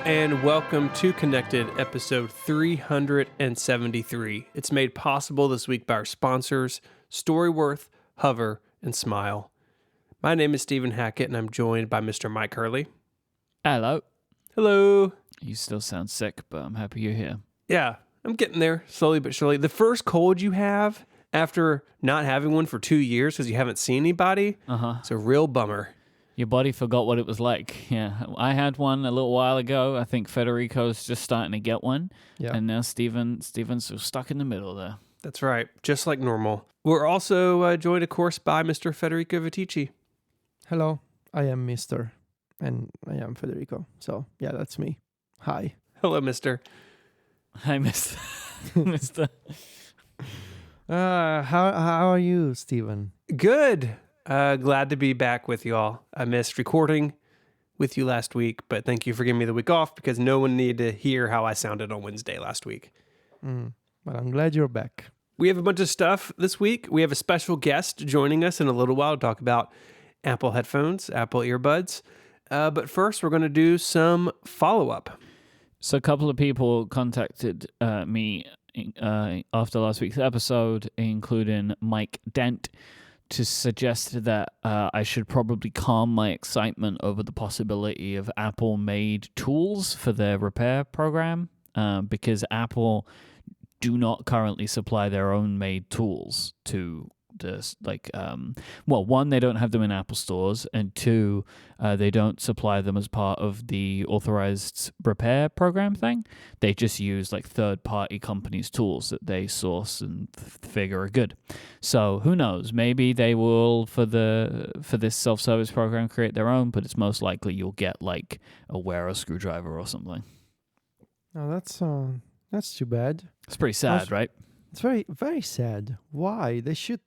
and welcome to Connected, episode 373. It's made possible this week by our sponsors, Storyworth, Hover, and Smile. My name is Stephen Hackett, and I'm joined by Mr. Myke Hurley. Hello. Hello. You still sound sick, but I'm happy you're here. Yeah, I'm getting there, slowly but surely. The first cold you have after not having one for 2 years because you haven't seen anybody, it's a real bummer. Your body forgot what it was like. Yeah, I had one a little while ago. I think Federico's just starting to get one. Yeah. And now Steven's stuck in the middle there. That's right, just like normal. We're also joined, of course, by Mr. Federico Vitici. Hello, I am Mr. and I am Federico. So, yeah, that's me. Hi. Hello, Mr. Hi, Mr. Mr. How are you, Steven? Good. Glad to be back with you all. I missed recording with you last week, but thank you for giving me the week off because no one needed to hear how I sounded on Wednesday last week. But I'm glad you're back. We have a bunch of stuff this week. We have a special guest joining us in a little while to talk about Apple headphones, Apple earbuds. But first, we're going to do some follow-up. So a couple of people contacted me after last week's episode, including Mike Dent, to suggest that I should probably calm my excitement over the possibility of Apple-made tools for their repair program, because Apple do not currently supply their own made tools to this. One, they don't have them in Apple stores, and two, they don't supply them as part of the authorized repair program thing. They just use like third-party companies' tools that they source and figure are good. So who knows? Maybe they will for this self-service program create their own, but it's most likely you'll get like a wearer screwdriver or something. Oh, that's too bad. It's pretty sad, right? It's very, very sad. Why? They should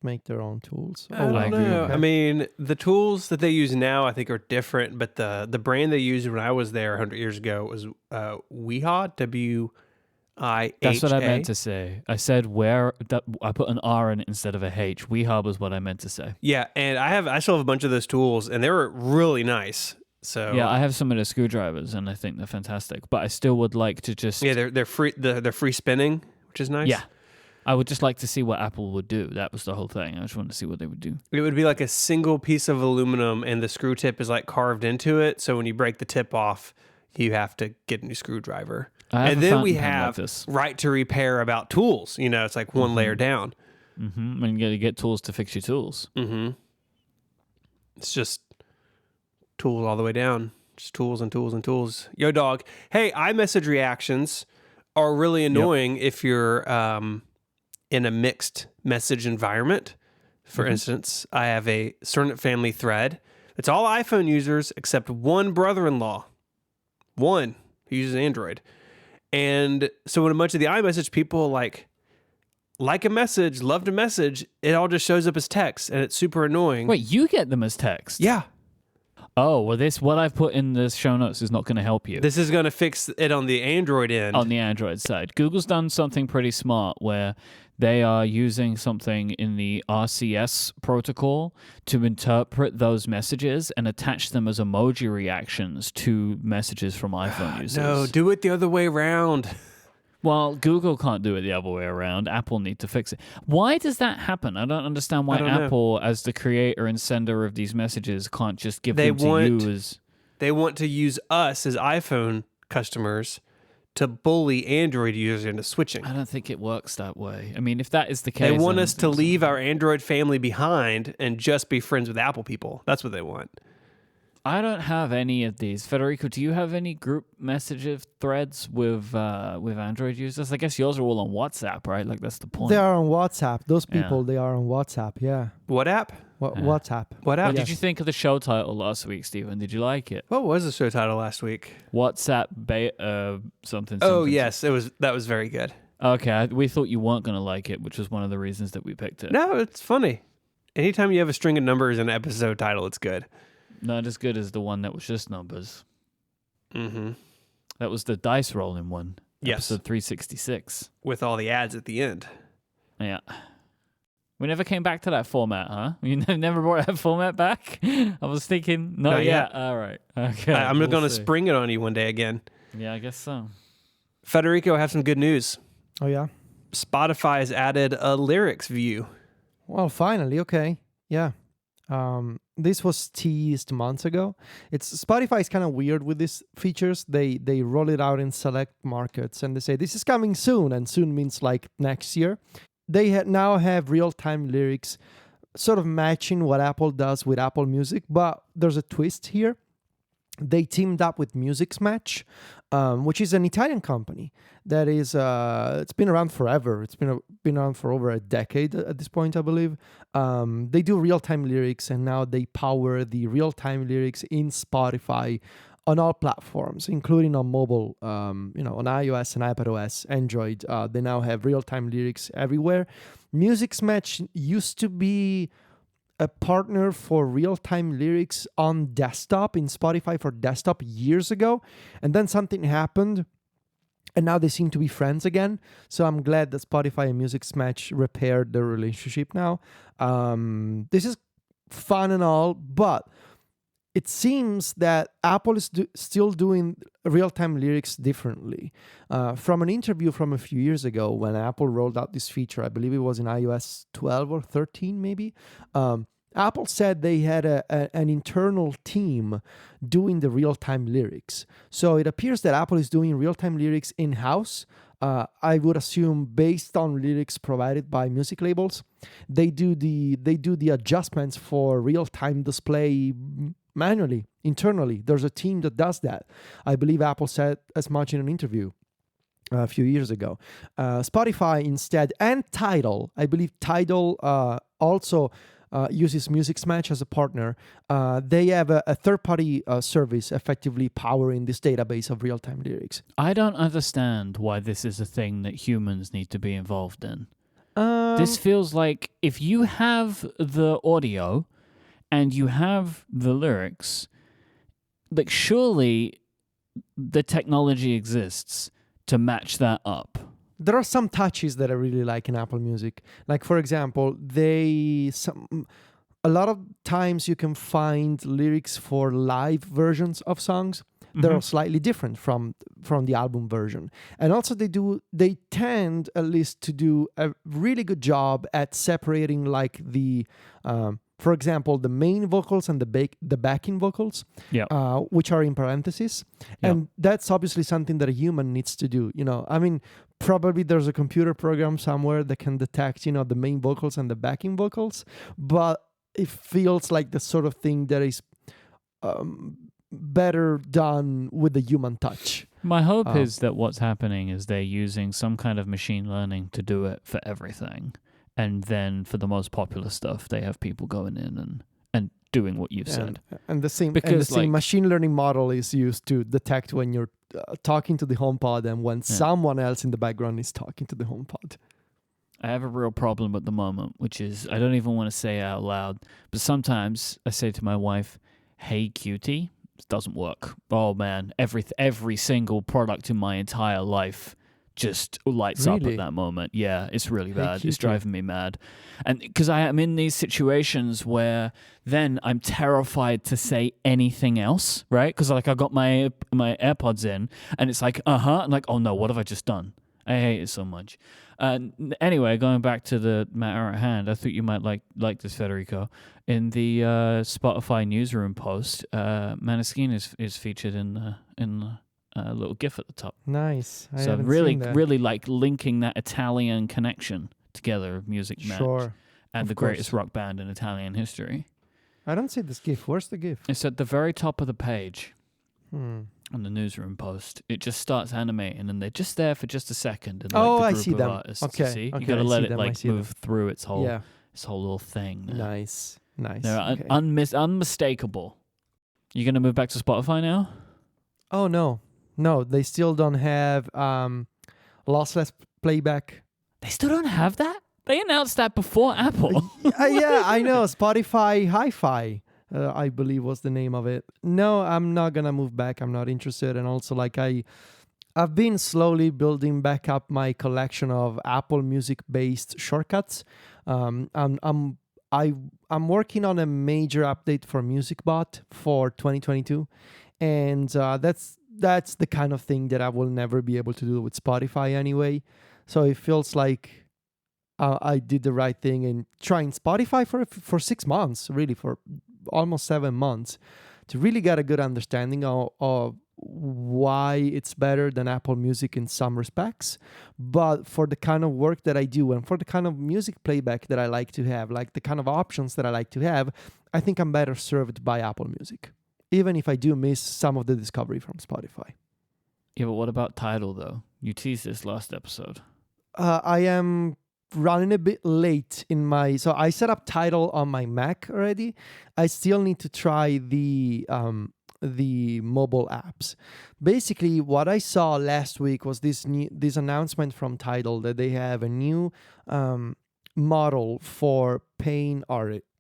make their own tools. I don't know. I mean, the tools that they use now, I think, are different. But the brand they used when I was there 100 years ago was Wiha, W-I-H-A. That's what I meant to say. I said I put an R in it instead of a H. Wiha was what I meant to say. Yeah, and I still have a bunch of those tools, and they were really nice. So yeah, I have some of the screwdrivers, and I think they're fantastic. But I still would like to just they're free. They're free spinning, which is nice. Yeah. I would just like to see what Apple would do. That was the whole thing. I just wanted to see what they would do. It would be like a single piece of aluminum and the screw tip is like carved into it. So when you break the tip off, you have to get a new screwdriver. And then we have right to repair about tools. You know, it's like one layer down. Mm-hmm. And you got to get tools to fix your tools. Mm-hmm. It's just tools all the way down. Just tools and tools and tools. Yo, dog. Hey, iMessage reactions are really annoying if you're in a mixed message environment. For instance, I have a certain family thread. It's all iPhone users except one brother-in-law. One who uses Android. And so when a bunch of the iMessage people like a message, loved a message, it all just shows up as text, and it's super annoying. Wait, you get them as text? Yeah. Oh, well, what I've put in the show notes is not going to help you. This is going to fix it on the Android end. On the Android side. Google's done something pretty smart where they are using something in the RCS protocol to interpret those messages and attach them as emoji reactions to messages from iPhone users. No, do it the other way around. Well, Google can't do it the other way around. Apple need to fix it. Why does that happen? I don't understand why Apple, as the creator and sender of these messages, can't just give them to you as... They want to use us as iPhone customers to bully Android users into switching. I don't think it works that way. I mean, if that is the case... They want us to leave our Android family behind and just be friends with Apple people. That's what they want. I don't have any of these. Federico, do you have any group message threads with Android users? I guess yours are all on WhatsApp, right? Like, that's the point. They are on WhatsApp. Those people, they are on WhatsApp, yeah. What app? WhatsApp. What app? What did you think of the show title last week, Stephen? Did you like it? What was the show title last week? WhatsApp something. Oh, yes. That was very good. Okay, we thought you weren't going to like it, which was one of the reasons that we picked it. No, it's funny. Anytime you have a string of numbers in an episode title, it's good. Not as good as the one that was just numbers. Mm-hmm. That was the dice rolling one. Yes. Episode 366. With all the ads at the end. Yeah. We never came back to that format, huh? You never brought that format back? I was thinking, not yet. All right. Okay. I'm going to spring it on you one day again. Yeah, I guess so. Federico, I have some good news. Oh, yeah? Spotify has added a lyrics view. Well, finally. Okay. Yeah. This was teased months ago. Spotify is kind of weird with these features. They roll it out in select markets and they say this is coming soon, and soon means like next year. They now have real-time lyrics, sort of matching what Apple does with Apple Music, but there's a twist here. They teamed up with Music's Match, which is an Italian company that is it's been around forever. It's been around for over a decade at this point, I believe. They do real-time lyrics, and now they power the real-time lyrics in Spotify on all platforms, including on mobile, on iOS and iPadOS, Android. They now have real-time lyrics everywhere. Music's Match used to be a partner for real-time lyrics on desktop in Spotify for desktop years ago, and then something happened, and now they seem to be friends again. So I'm glad that Spotify and Music's Match repaired their relationship now. This is fun and all, but it seems that Apple is still doing real-time lyrics differently. From an interview from a few years ago when Apple rolled out this feature, I believe it was in iOS 12 or 13 maybe, Apple said they had an internal team doing the real-time lyrics. So it appears that Apple is doing real-time lyrics in-house. I would assume based on lyrics provided by music labels. They do the adjustments for real-time display manually, internally. There's a team that does that. I believe Apple said as much in an interview a few years ago. Spotify instead, and Tidal, I believe Tidal also uses Music's Match as a partner. They have a third-party service effectively powering this database of real-time lyrics. I don't understand why this is a thing that humans need to be involved in. This feels like if you have the audio and you have the lyrics, like surely the technology exists to match that up. There are some touches that I really like in Apple Music. Like, for example, a lot of times you can find lyrics for live versions of songs that are slightly different from the album version. And also they tend at least to do a really good job at separating like the for example, the main vocals and the backing vocals, which are in parentheses. And that's obviously something that a human needs to do. I mean, probably there's a computer program somewhere that can detect, the main vocals and the backing vocals, but it feels like the sort of thing that is better done with the human touch. My hope is that what's happening is they're using some kind of machine learning to do it for everything. And then for the most popular stuff, they have people going in and doing what you've said. And the same machine learning model is used to detect when you're talking to the HomePod and when someone else in the background is talking to the HomePod. I have a real problem at the moment, which is I don't even want to say it out loud, but sometimes I say to my wife, "Hey, cutie," it doesn't work. Oh man, every single product in my entire life just lights up at that moment. Yeah, it's really bad. It's driving me mad. And because I am in these situations where then I'm terrified to say anything else, right? Because like I got my AirPods in and it's like, I'm like, oh no, what have I just done? I hate it so much. Anyway, going back to the matter at hand, I thought you might like this, Federico. In the Spotify newsroom post, Maneskin is featured in a little GIF at the top. Nice. So really like linking that Italian connection together of Music Match and the greatest rock band in Italian history. I don't see this GIF. Where's the GIF? It's at the very top of the page on the newsroom post. It just starts animating and they're just there for just a second. And, I see them. Artists, okay. See? Okay, you got to let it like move them. through its whole little thing. Now. Nice. They're unmistakable. You going to move back to Spotify now? Oh, no. No, they still don't have lossless playback. They still don't have that? They announced that before Apple. Yeah, I know. Spotify Hi-Fi, I believe was the name of it. No, I'm not going to move back. I'm not interested. And also, like, I I've been slowly building back up my collection of Apple Music-based shortcuts. Um, I'm I'm I'm working on a major update for MusicBot for 2022, and that's the kind of thing that I will never be able to do with Spotify anyway. So it feels like I did the right thing in trying Spotify for 6 months, really for almost 7 months, to really get a good understanding of why it's better than Apple Music in some respects. But for the kind of work that I do and for the kind of music playback that I like to have, like the kind of options that I like to have, I think I'm better served by Apple Music, even if I do miss some of the discovery from Spotify. Yeah, but what about Tidal though? You teased this last episode. I am running a bit late in my, so I set up Tidal on my Mac already. I still need to try the mobile apps. Basically, what I saw last week was this announcement from Tidal that they have a new model for paying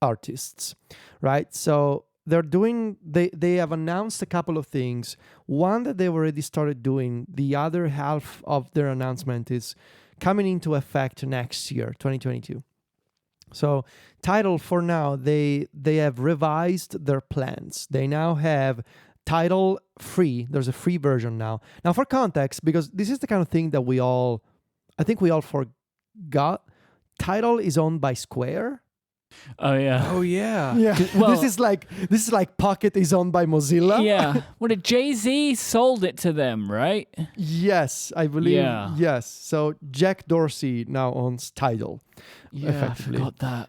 artists, right? So they have announced a couple of things. One that they've already started doing. The other half of their announcement is coming into effect next year, 2022. So Tidal, for now, they have revised their plans. They now have Tidal free. There's a free version now. Now, for context, because this is the kind of thing that I think we all forgot. Tidal is owned by Square. Oh yeah. Oh yeah. Yeah. Well- this is like Pocket is owned by Mozilla. Yeah. What did Jay-Z sold it to them, right? Yes, I believe. Yeah. Yes. So Jack Dorsey now owns Tidal. Yeah, Effectively.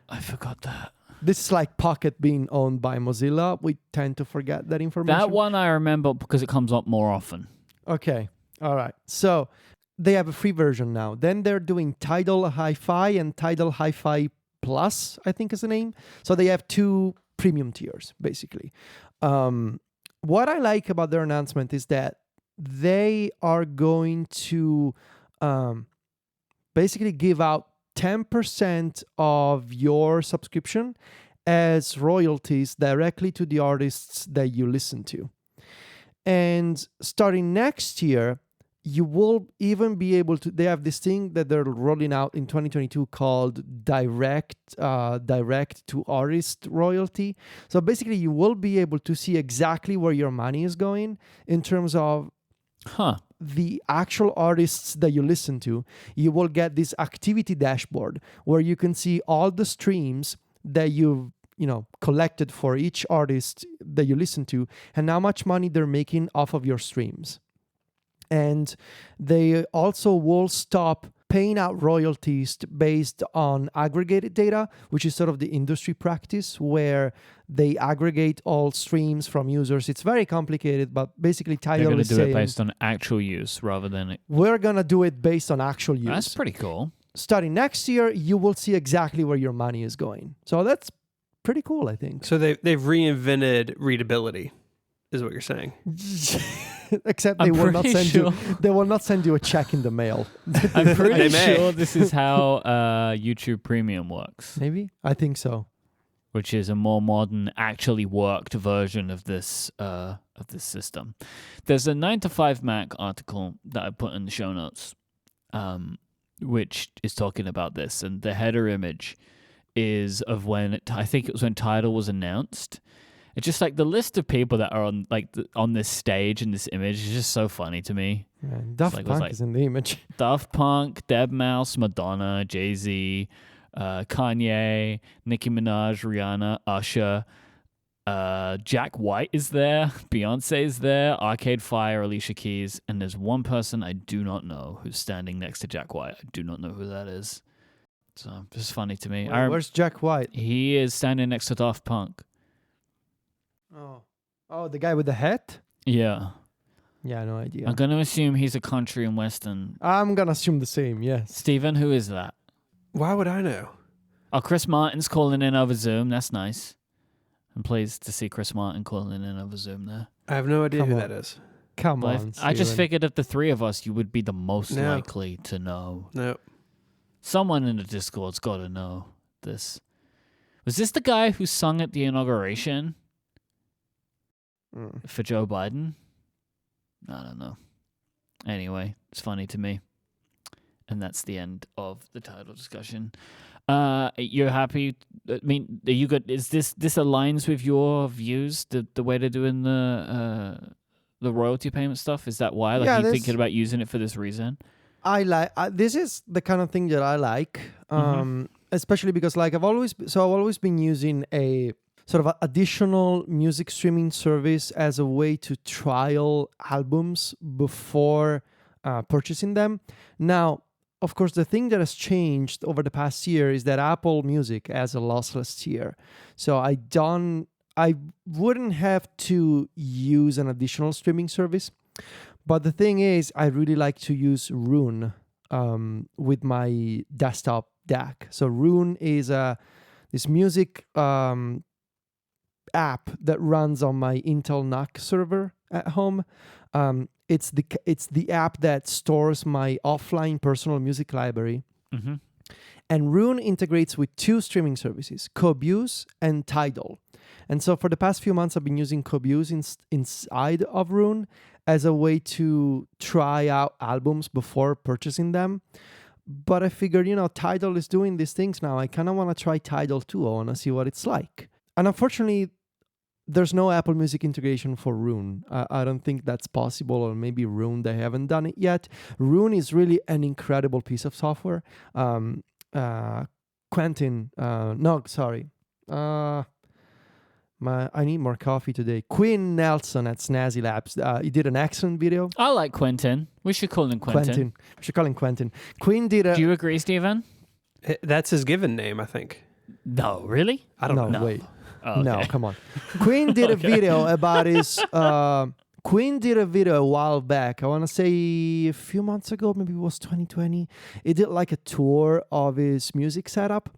I forgot that. This is like Pocket being owned by Mozilla. We tend to forget that information. That one I remember because it comes up more often. Okay. All right. So they have a free version now. Then they're doing Tidal Hi-Fi and Tidal Hi-Fi Plus, I think is the name. So they have two premium tiers, basically. What I like about their announcement is that they are going to basically give out 10% of your subscription as royalties directly to the artists that you listen to. And starting next year, you will even be able to, they have this thing that they're rolling out in 2022 called direct to artist royalty. So basically you will be able to see exactly where your money is going in terms of the actual artists that you listen to. You will get this activity dashboard where you can see all the streams that you've collected for each artist that you listen to and how much money they're making off of your streams. And they also will stop paying out royalties based on aggregated data, which is sort of the industry practice where they aggregate all streams from users. It's very complicated, but basically They're Tidal going to is do saying, it based on actual use rather than... we're going to do it based on actual use. That's pretty cool. Starting next year, you will see exactly where your money is going. So that's pretty cool, I think. So they've reinvented readability, is what you're saying. Except they I'm will not pretty send sure- you. They will not send you a check in the mail. I'm pretty They may. sure this is how YouTube Premium works, Maybe I think so. which is a more modern, actually worked version of this system. There's a 9 to 5 Mac article that I put in the show notes, which is talking about this, and the header image is of when I think it was when Tidal was announced. It's just like the list of people that are on on this stage in this image is just so funny to me. Man, Daft like- it was Punk like- is in the image. Daft Punk, Deadmau5, Madonna, Jay-Z, Kanye, Nicki Minaj, Rihanna, Usher, Jack White is there, Beyonce is there, Arcade Fire, Alicia Keys, and there's one person I do not know who's standing next to Jack White. I do not know who that is. So it's just funny to me. Where's Jack White? He is standing next to Daft Punk. Oh, the guy with the hat? Yeah. Yeah, no idea. I'm going to assume he's a country and western. I'm gonna assume the same. Yes. Steven, who is that? Why would I know? Oh, Chris Martin's calling in over Zoom. That's nice. I'm pleased to see Chris Martin calling in over Zoom there. I have no idea Come who on. that is. Come But on. I just Steven. figured of the three of us, you would be the most No. likely to know. No. Someone in the Discord's got to know this. Was this the guy who sung at the inauguration Mm. for Joe Biden? I don't know. Anyway, it's funny to me. And that's the end of the title discussion. You're happy? I mean, are you good? Is this aligns with your views? The way they're doing the royalty payment stuff? Is that why? Like, Yeah, you thinking about using it for this reason? I like this is the kind of thing that I like, especially because like I've always been using a sort of a additional music streaming service as a way to trial albums before purchasing them. Now, of course, the thing that has changed over the past year is that Apple Music has a lossless tier, so I wouldn't have to use an additional streaming service. But the thing is, I really like to use Rune with my desktop DAC. So Rune is this music app that runs on my Intel NUC server at home. It's the app that stores my offline personal music library. Mm-hmm. And Rune integrates with two streaming services, Qobuz and Tidal. And so for the past few months, I've been using Qobuz inside of Rune as a way to try out albums before purchasing them. But I figured, Tidal is doing these things now. I kind of want to try Tidal too. I want to see what it's like. And unfortunately, there's no Apple Music integration for Rune. I don't think that's possible, or maybe Rune, they haven't done it yet. Rune is really an incredible piece of software. I need more coffee today. Quinn Nelson at Snazzy Labs. He did an excellent video. I like Quentin. We should call him Quentin. We should call him Quentin. Quinn did a... Do you agree, Stephen? That's his given name, I think. No, really? I don't know. Wait. Oh, okay. No, come on. Quinn did a video about his... Quinn did a video a while back. I want to say a few months ago, maybe it was 2020. He did like a tour of his music setup.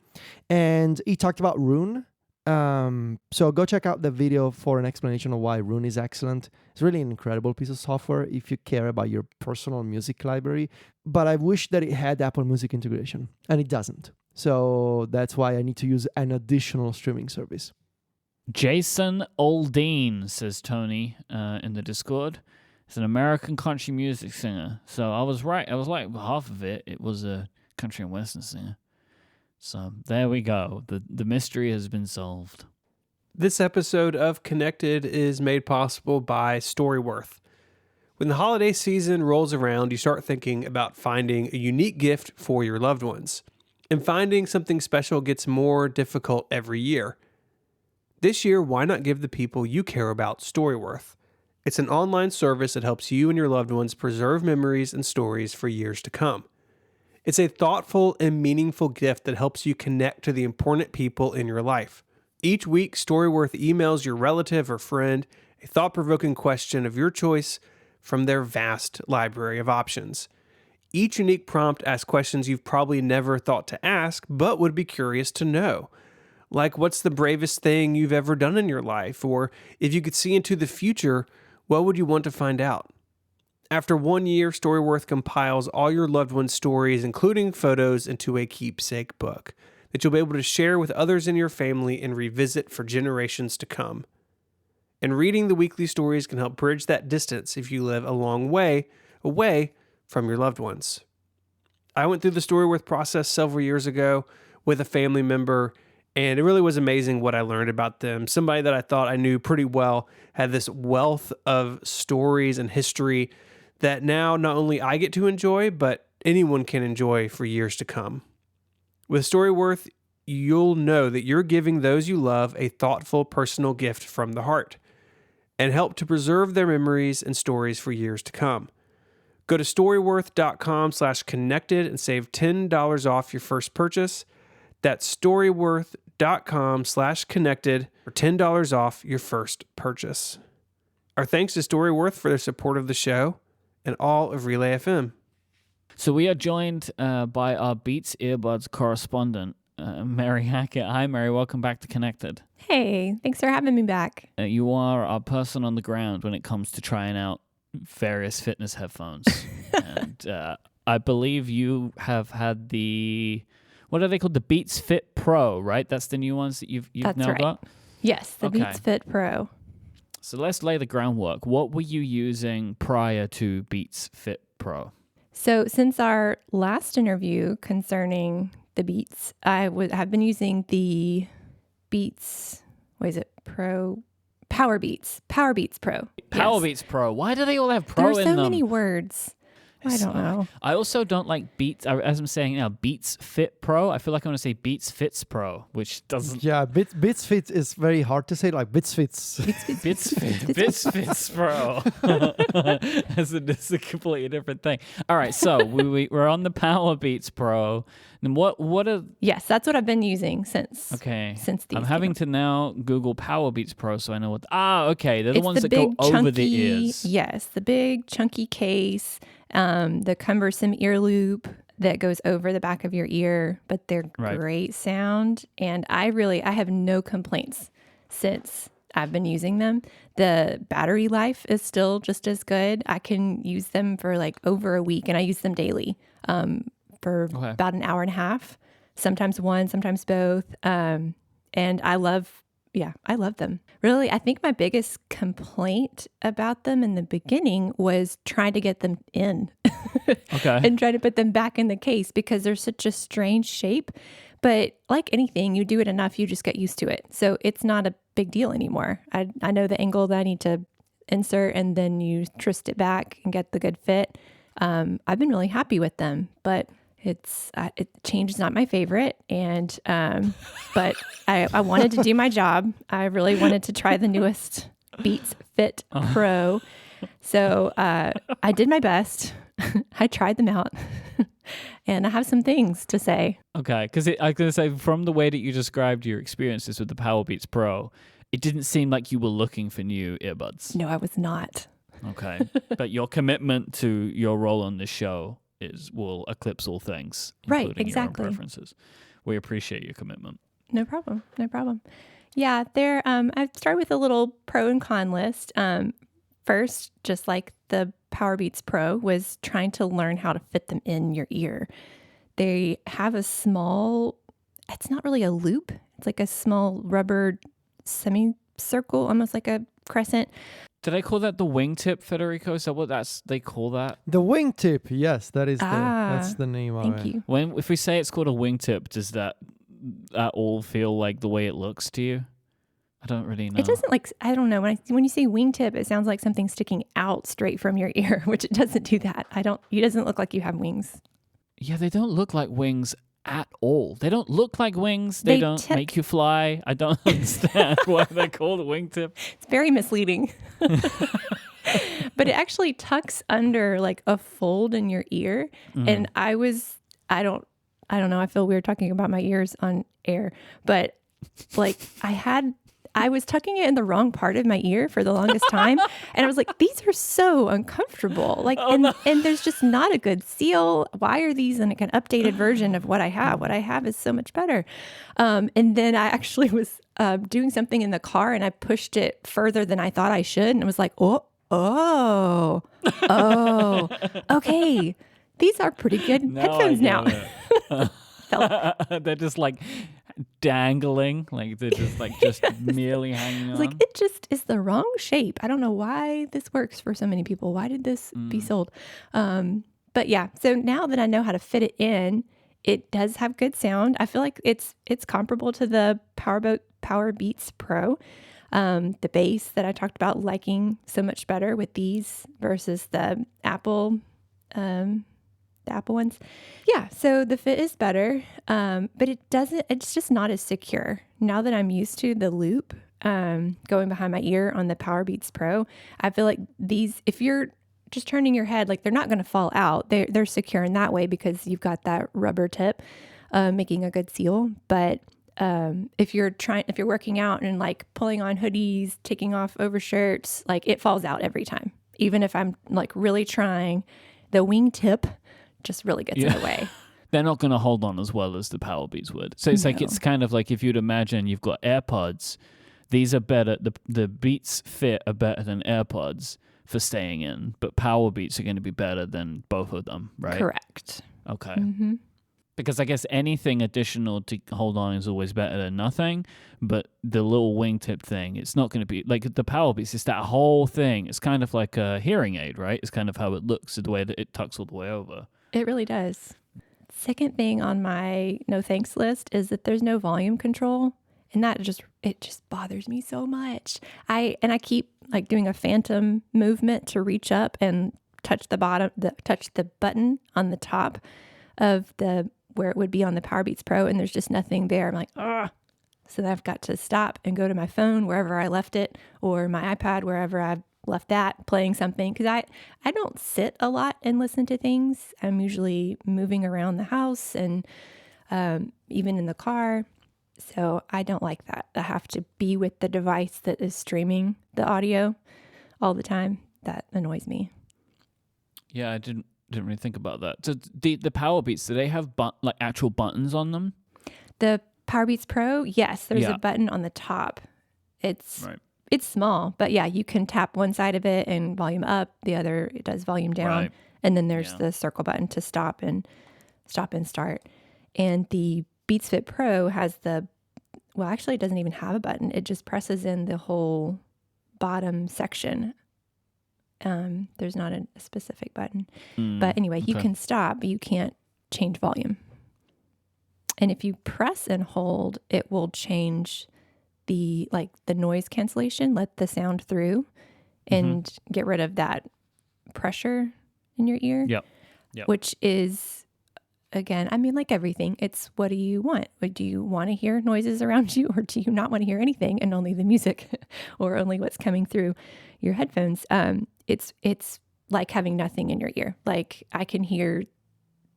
And he talked about Rune. So go check out the video for an explanation of why Rune is excellent. It's really an incredible piece of software if you care about your personal music library. But I wish that it had Apple Music integration, and it doesn't. So that's why I need to use an additional streaming service. Jason Aldean, says Tony in the Discord. He's an American country music singer. So I was right. I was like, half of it was a country and western singer. So there we go. The mystery has been solved. This episode of Connected is made possible by Storyworth. When the holiday season rolls around, you start thinking about finding a unique gift for your loved ones. And finding something special gets more difficult every year. This year, why not give the people you care about Storyworth? It's an online service that helps you and your loved ones preserve memories and stories for years to come. It's a thoughtful and meaningful gift that helps you connect to the important people in your life. Each week, Storyworth emails your relative or friend a thought-provoking question of your choice from their vast library of options. Each unique prompt asks questions you've probably never thought to ask, but would be curious to know. Like, what's the bravest thing you've ever done in your life? Or if you could see into the future, what would you want to find out? After 1 year, Storyworth compiles all your loved ones' stories, including photos, into a keepsake book that you'll be able to share with others in your family and revisit for generations to come. And reading the weekly stories can help bridge that distance if you live a long way away from your loved ones. I went through the Storyworth process several years ago with a family member, and it really was amazing what I learned about them. Somebody that I thought I knew pretty well had this wealth of stories and history that now not only I get to enjoy, but anyone can enjoy for years to come. With Storyworth, you'll know that you're giving those you love a thoughtful, personal gift from the heart and help to preserve their memories and stories for years to come. Go to storyworth.com/connected and save $10 off your first purchase. That's storyworth.com/connected for $10 off your first purchase. Our thanks to Storyworth for their support of the show and all of Relay FM. So we are joined by our Beats Earbuds correspondent, Mary Hackett. Hi, Mary. Welcome back to Connected. Hey, thanks for having me back. You are our person on the ground when it comes to trying out various fitness headphones. And I believe you have had what are they called? The Beats Fit Pro, right? That's the new ones that you've That's now right. got? Yes, the Okay. Beats Fit Pro. So let's lay the groundwork. What were you using prior to Beats Fit Pro? So since our last interview concerning the Beats, have been using the Beats. What is it? Power Beats Pro. Power Yes. Beats Pro. Why do they all have Pro There are in so them? many words. I don't know. I also don't like Beats. As I'm saying now, Beats Fit Pro. I feel like I want to say Beats Fits Pro, which doesn't. Yeah, Bits Fit is very hard to say, like Bits Fits. Bits Fits Pro. It's a completely different thing. All right, so we're on the Power Beats Pro. And what are Yes, that's what I've been using since. okay? Since these I'm having to now Google Power Beats Pro so I know what. Okay, they're the It's ones the that go big, over the chunky- ears. Yes, the big chunky case, the cumbersome ear loop that goes over the back of your ear, but they're Right. great sound. And I have no complaints since I've been using them. The battery life is still just as good. I can use them for like over a week, and I use them daily for Okay. about an hour and a half, sometimes one, sometimes both. And I love them. Really, I think my biggest complaint about them in the beginning was trying to get them in Okay. and trying to put them back in the case because they're such a strange shape. But like anything, you do it enough, you just get used to it. So it's not a big deal anymore. I know the angle that I need to insert, and then you twist it back and get the good fit. I've been really happy with them, but change is not my favorite. And, but I wanted to do my job. I really wanted to try the newest Beats Fit Pro. So, I did my best. I tried them out and I have some things to say. Okay, because I was going to say, from the way that you described your experiences with the Power Beats Pro, it didn't seem like you were looking for new earbuds. No, I was not. Okay, but your commitment to your role on this show will eclipse all things, Right, including exactly. your own preferences. We appreciate your commitment. No problem. Yeah, I started with a little pro and con list. First, just like the Power Beats Pro, was trying to learn how to fit them in your ear. They have it's not really a loop. It's like a small rubber semicircle, almost like a crescent. Did I call that the wingtip, Federico? Is that what they call that? The wingtip, yes, that's the name of it. Thank you. If we say it's called a wingtip, does that all feel like the way it looks to you? I don't really know. It doesn't I don't know. When you say wingtip, it sounds like something sticking out straight from your ear, which it doesn't do that. It doesn't look like you have wings. Yeah, they don't look like wings at all. They don't look like wings. They don't make you fly. I don't understand why they're called a wingtip. It's very misleading. But it actually tucks under like a fold in your ear. And I don't know. I feel weird talking about my ears on air, but like I was tucking it in the wrong part of my ear for the longest time. And I was like, these are so uncomfortable. Like, and there's just not a good seal. Why are these in like an updated version of what I have? What I have is so much better. And then I actually was doing something in the car and I pushed it further than I thought I should. And I was like, oh, okay. These are pretty good headphones now. They're just like dangling, like they're just merely hanging on. Like, it just is the wrong shape. I don't know why this works for so many people. Why did this be sold? But yeah, so now that I know how to fit it in, it does have good sound. I feel like it's comparable to the Power Beats Pro. The bass that I talked about liking so much better with these versus the Apple ones. Yeah, so the fit is better, but it's just not as secure. Now that I'm used to the loop going behind my ear on the Power Beats Pro, I feel like these, if you're just turning your head, like they're not going to fall out. They're secure in that way because you've got that rubber tip making a good seal. But if you're working out and like pulling on hoodies, taking off overshirts, like it falls out every time. Even if I'm like really trying, the wing tip just really gets in the way. They're not going to hold on as well as the Power Beats would. So it's kind of like if you'd imagine you've got AirPods, these are better. The Beats Fit are better than AirPods for staying in, but Power Beats are going to be better than both of them, right? Correct. Okay. Mm-hmm. Because I guess anything additional to hold on is always better than nothing. But the little wingtip thing, it's not going to be like the Power Beats. It's that whole thing. It's kind of like a hearing aid, right? It's kind of how it looks, the way that it tucks all the way over. It really does. Second thing on my no thanks list is that there's no volume control, and that just bothers me so much. I keep like doing a phantom movement to reach up and touch the button on the top of the where it would be on the Power Beats Pro, and there's just nothing there. I'm like, ah. So then I've got to stop and go to my phone wherever I left it, or my iPad wherever I've left that, playing something, because I don't sit a lot and listen to things. I'm usually moving around the house and even in the car. So I don't like that. I have to be with the device that is streaming the audio all the time. That annoys me. Yeah, I didn't really think about that. So the Power Beats, do they have like actual buttons on them? The Power Beats Pro, yes, there's a button on the top. It's small, but yeah, you can tap one side of it and volume up. The other, it does volume down. Right. And then there's the circle button to stop and start. And the Beats Fit Pro has actually it doesn't even have a button. It just presses in the whole bottom section. There's not a specific button. But anyway, you can stop, but you can't change volume. And if you press and hold, it will change the noise cancellation, let the sound through and get rid of that pressure in your ear. Yep. Which is, again, I mean, like everything, it's what do you want? Do you want to hear noises around you, or do you not want to hear anything and only the music or only what's coming through your headphones? It's like having nothing in your ear. Like I can hear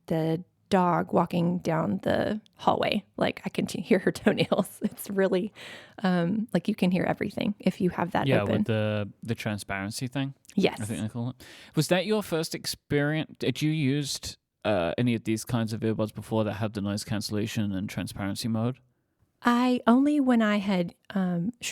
the dog walking down the hallway. Like I can hear her toenails. It's really like you can hear everything if you have that open. Yeah, with the transparency thing. Yes. I think they call it. Was that your first experience? Did you used any of these kinds of earbuds before that had the noise cancellation and transparency mode? I only when I had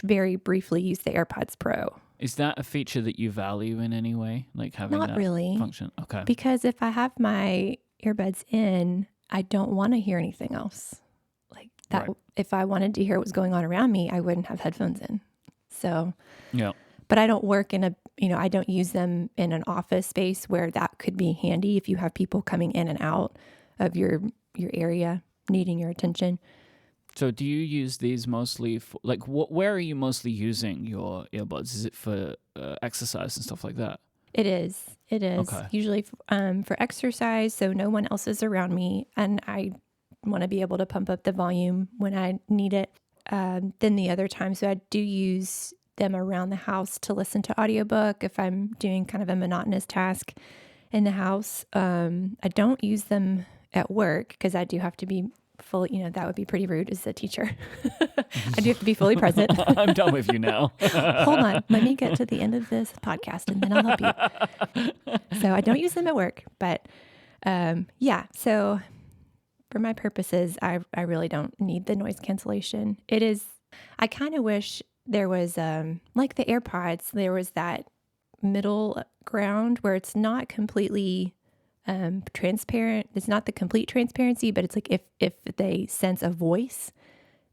very briefly used the AirPods Pro. Is that a feature that you value in any way? Like having Not that really. function? Okay. Because if I have my earbuds in, I don't want to hear anything else. Like that, if I wanted to hear what was going on around me, I wouldn't have headphones in. So, yeah. But I don't work in I don't use them in an office space where that could be handy if you have people coming in and out of your area needing your attention. So do you use these mostly for, like, where are you mostly using your earbuds? Is it for exercise and stuff like that? It is. Okay. Usually for exercise, so no one else is around me, and I want to be able to pump up the volume when I need it. Then the other time, so I do use them around the house to listen to audiobook if I'm doing kind of a monotonous task in the house. I don't use them at work because I do have to be fully, that would be pretty rude as a teacher. I do have to be fully present. I'm done with you now. Hold on. Let me get to the end of this podcast and then I'll help you. So I don't use them at work, but so for my purposes, I really don't need the noise cancellation. I kind of wish there was, like the AirPods, there was that middle ground where it's not completely transparent. It's not the complete transparency, but it's like if they sense a voice,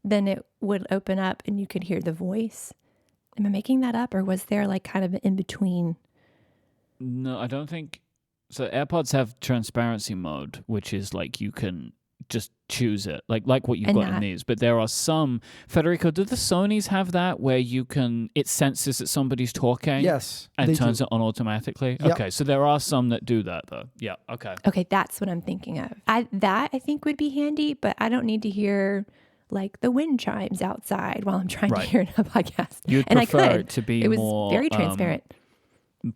then it would open up and you could hear the voice. Am I making that up, or was there like kind of an in between? No, I don't think so. AirPods have transparency mode, which is like you can just choose it, like what you've got in these. But there are some. Federico, do the Sonys have that where it senses that somebody's talking? Yes, and turns it on automatically? Yep. Okay, so there are some that do that though. Yeah, okay. Okay, that's what I'm thinking of. I think would be handy, but I don't need to hear like the wind chimes outside while I'm trying to hear a podcast. You'd and prefer I could. It to be it was more very transparent.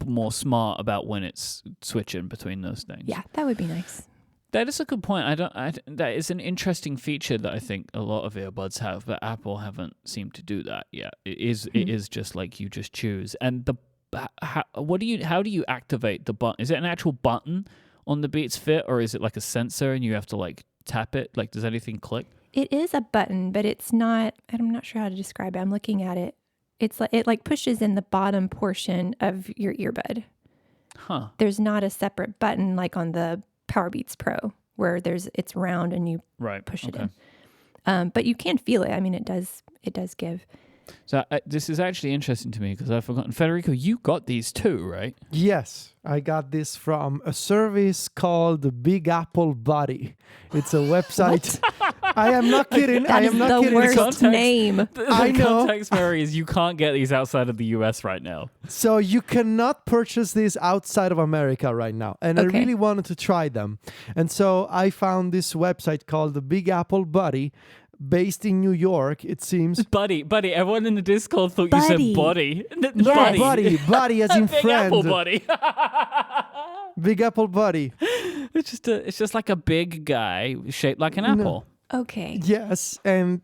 More smart about when it's switching between those things. Yeah, that would be nice. That is a good point. That is an interesting feature that I think a lot of earbuds have, but Apple haven't seemed to do that yet. It is just like you just choose. And how do you activate the button? Is it an actual button on the Beats Fit, or is it like a sensor and you have to like tap it? Like, does anything click? It is a button, but it's not. I'm not sure how to describe it. I'm looking at it. It's like it pushes in the bottom portion of your earbud. Huh. There's not a separate button like on the Power Beats Pro where it's round and you Right. push it Okay. in. But you can feel it. I mean, it does give. So this is actually interesting to me because I've forgotten. Federico, you got these too, right? Yes, I got this from a service called the Big Apple Buddy. It's a website. I am not kidding. That I is am not the kidding. worst Context. name. The I know. context, Mary, is you can't get these outside of the US right now. So you cannot purchase this outside of America right now. And I Okay. really wanted to try them. And so I found this website called the Big Apple Buddy, based in New York, it seems. Buddy. Everyone in the Discord thought you said Buddy. body. Yes. Buddy as in Big friend. Apple buddy. Big Apple Buddy. It's just like a big guy shaped like an apple. Okay. Yes, and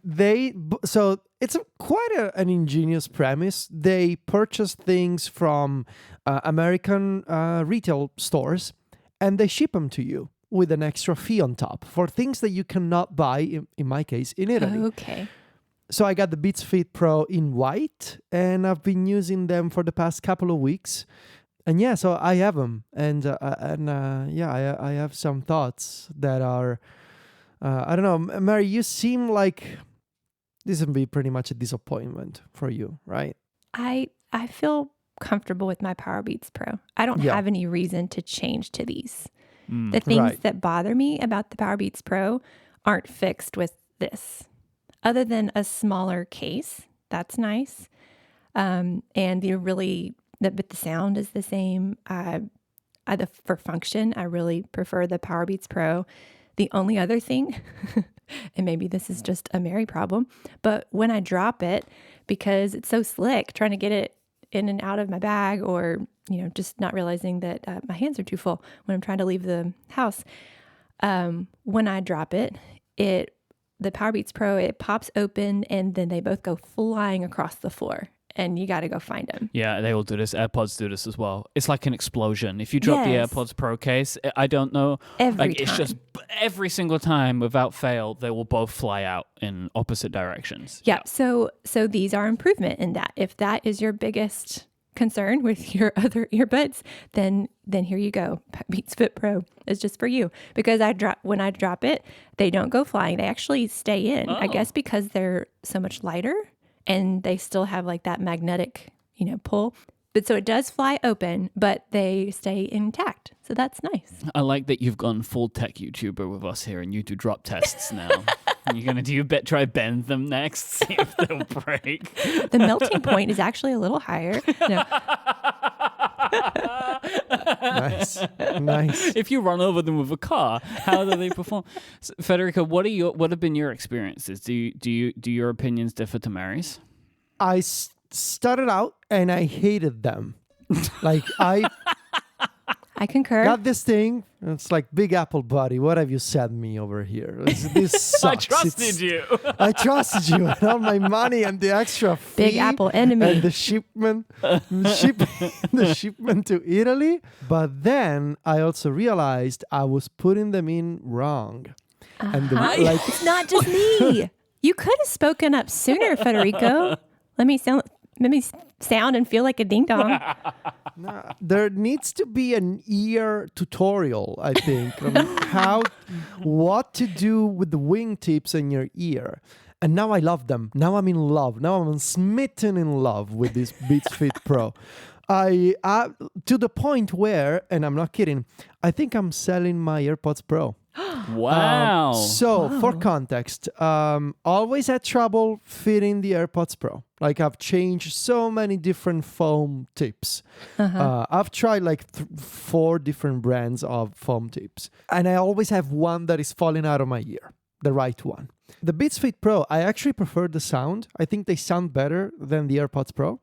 so it's quite an ingenious premise. They purchase things from American retail stores, and they ship them to you with an extra fee on top for things that you cannot buy, in my case, in Italy. Okay. So I got the Beats Fit Pro in white, and I've been using them for the past couple of weeks. And yeah, so I have them, and I have some thoughts that are, I don't know, Mary. You seem like this would be pretty much a disappointment for you, right? I feel comfortable with my Power Beats Pro. I don't Yeah. have any reason to change to these. The things Right. that bother me about the Power Beats Pro aren't fixed with this, other than a smaller case. That's nice. And but the sound is the same. For function, I really prefer the Power Beats Pro. The only other thing, and maybe this is just a Mary problem, but when I drop it, because it's so slick, trying to get it in and out of my bag, or just not realizing that my hands are too full when I'm trying to leave the house. When I drop it, the Power Beats Pro, it pops open, and then they both go flying across the floor. And you got to go find them. Yeah, they all do this. AirPods do this as well. It's like an explosion. If you drop Yes. the AirPods Pro case, I don't know. Every It's time. just every single time without fail, they will both fly out in opposite directions. Yeah. So these are improvement in that. If that is your biggest concern with your other earbuds, then here you go. Beats Fit Pro is just for you, because when I drop it, they don't go flying. They actually stay in. I guess because they're so much lighter and they still have like that magnetic, pull. But so it does fly open, but they stay intact. So that's nice. I like that you've gone full tech YouTuber with us here, and you do drop tests now. You're gonna try bend them next, see if they'll break. The melting point is actually a little higher. No. Nice. If you run over them with a car, how do they perform? So, Federico, what have been your experiences? Do your opinions differ to Mary's? I started out and I hated them. Like I concur. got this thing. And it's like, Big Apple Buddy, what have you sent me over here? This sucks. I trusted you. I trusted you, and all my money and the extra fee. Big Apple enemy. And the shipment to Italy. But then I also realized I was putting them in wrong. And It's not just me. You could have spoken up sooner, Federico. Let me sound and feel like a ding dong. there needs to be an ear tutorial, I think, on what to do with the wingtips in your ear. And now I love them. Now I'm in love. Now I'm smitten in love with this Beats Fit Pro. I to the point where, and I'm not kidding, I think I'm selling my AirPods Pro. Wow. For context, always had trouble fitting the AirPods Pro. Like I've changed so many different foam tips. I've tried like 4 different brands of foam tips, and I always have one that is falling out of my ear, the right one. The Beats Fit Pro, I actually prefer the sound. I think they sound better than the AirPods Pro.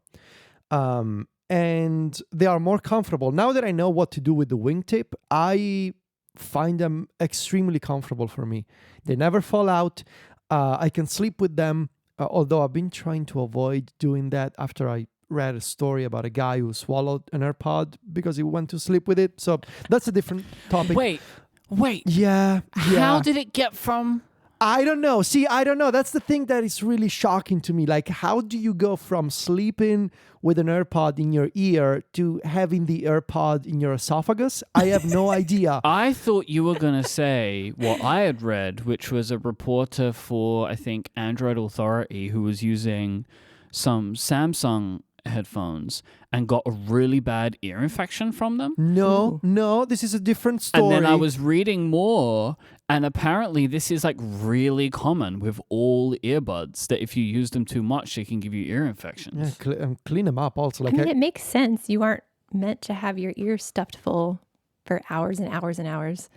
And they are more comfortable. Now that I know what to do with the wingtip, I find them extremely comfortable for me. They never fall out. I can sleep with them, although I've been trying to avoid doing that after I read a story about a guy who swallowed an AirPod because he went to sleep with it. So that's a different topic. Wait. Yeah. How did it get from I don't know. See, I don't know. That's the thing that is really shocking to me. Like, how do you go from sleeping with an AirPod in your ear to having the AirPod in your esophagus? I have no idea. I thought you were going to say what I had read, which was a reporter for, I think, Android Authority who was using some Samsung headphones and got a really bad ear infection from them. No, this is a different story. And then I was reading more, and apparently this is like really common with all earbuds, that if you use them too much, they can give you ear infections. Yeah, clean them up also. Like I mean, it makes sense. You aren't meant to have your ears stuffed full for hours and hours and hours.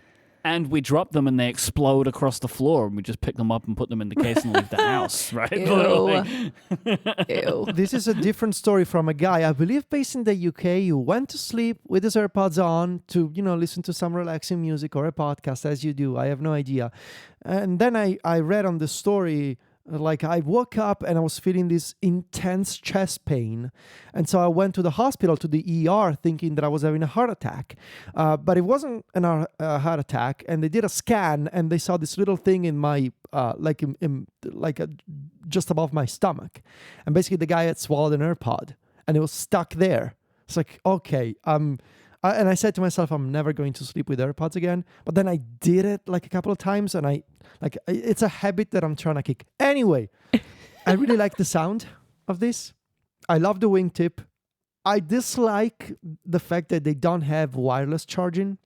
And we drop them and they explode across the floor, and we just pick them up and put them in the case and leave the house, right? Ew. Ew. This is a different story from a guy, I believe, based in the UK, who went to sleep with his AirPods on to, listen to some relaxing music or a podcast, as you do. I have no idea. And then I read on the story, like, I woke up and I was feeling this intense chest pain. And so I went to the hospital, to the ER, thinking that I was having a heart attack. But it wasn't a heart attack. And they did a scan and they saw this little thing in my, just above my stomach. And basically the guy had swallowed an AirPod and it was stuck there. It's like, okay, and I said to myself, I'm never going to sleep with AirPods again. But then I did it like a couple of times, and it's a habit that I'm trying to kick. Anyway, I really like the sound of this. I love the wingtip. I dislike the fact that they don't have wireless charging.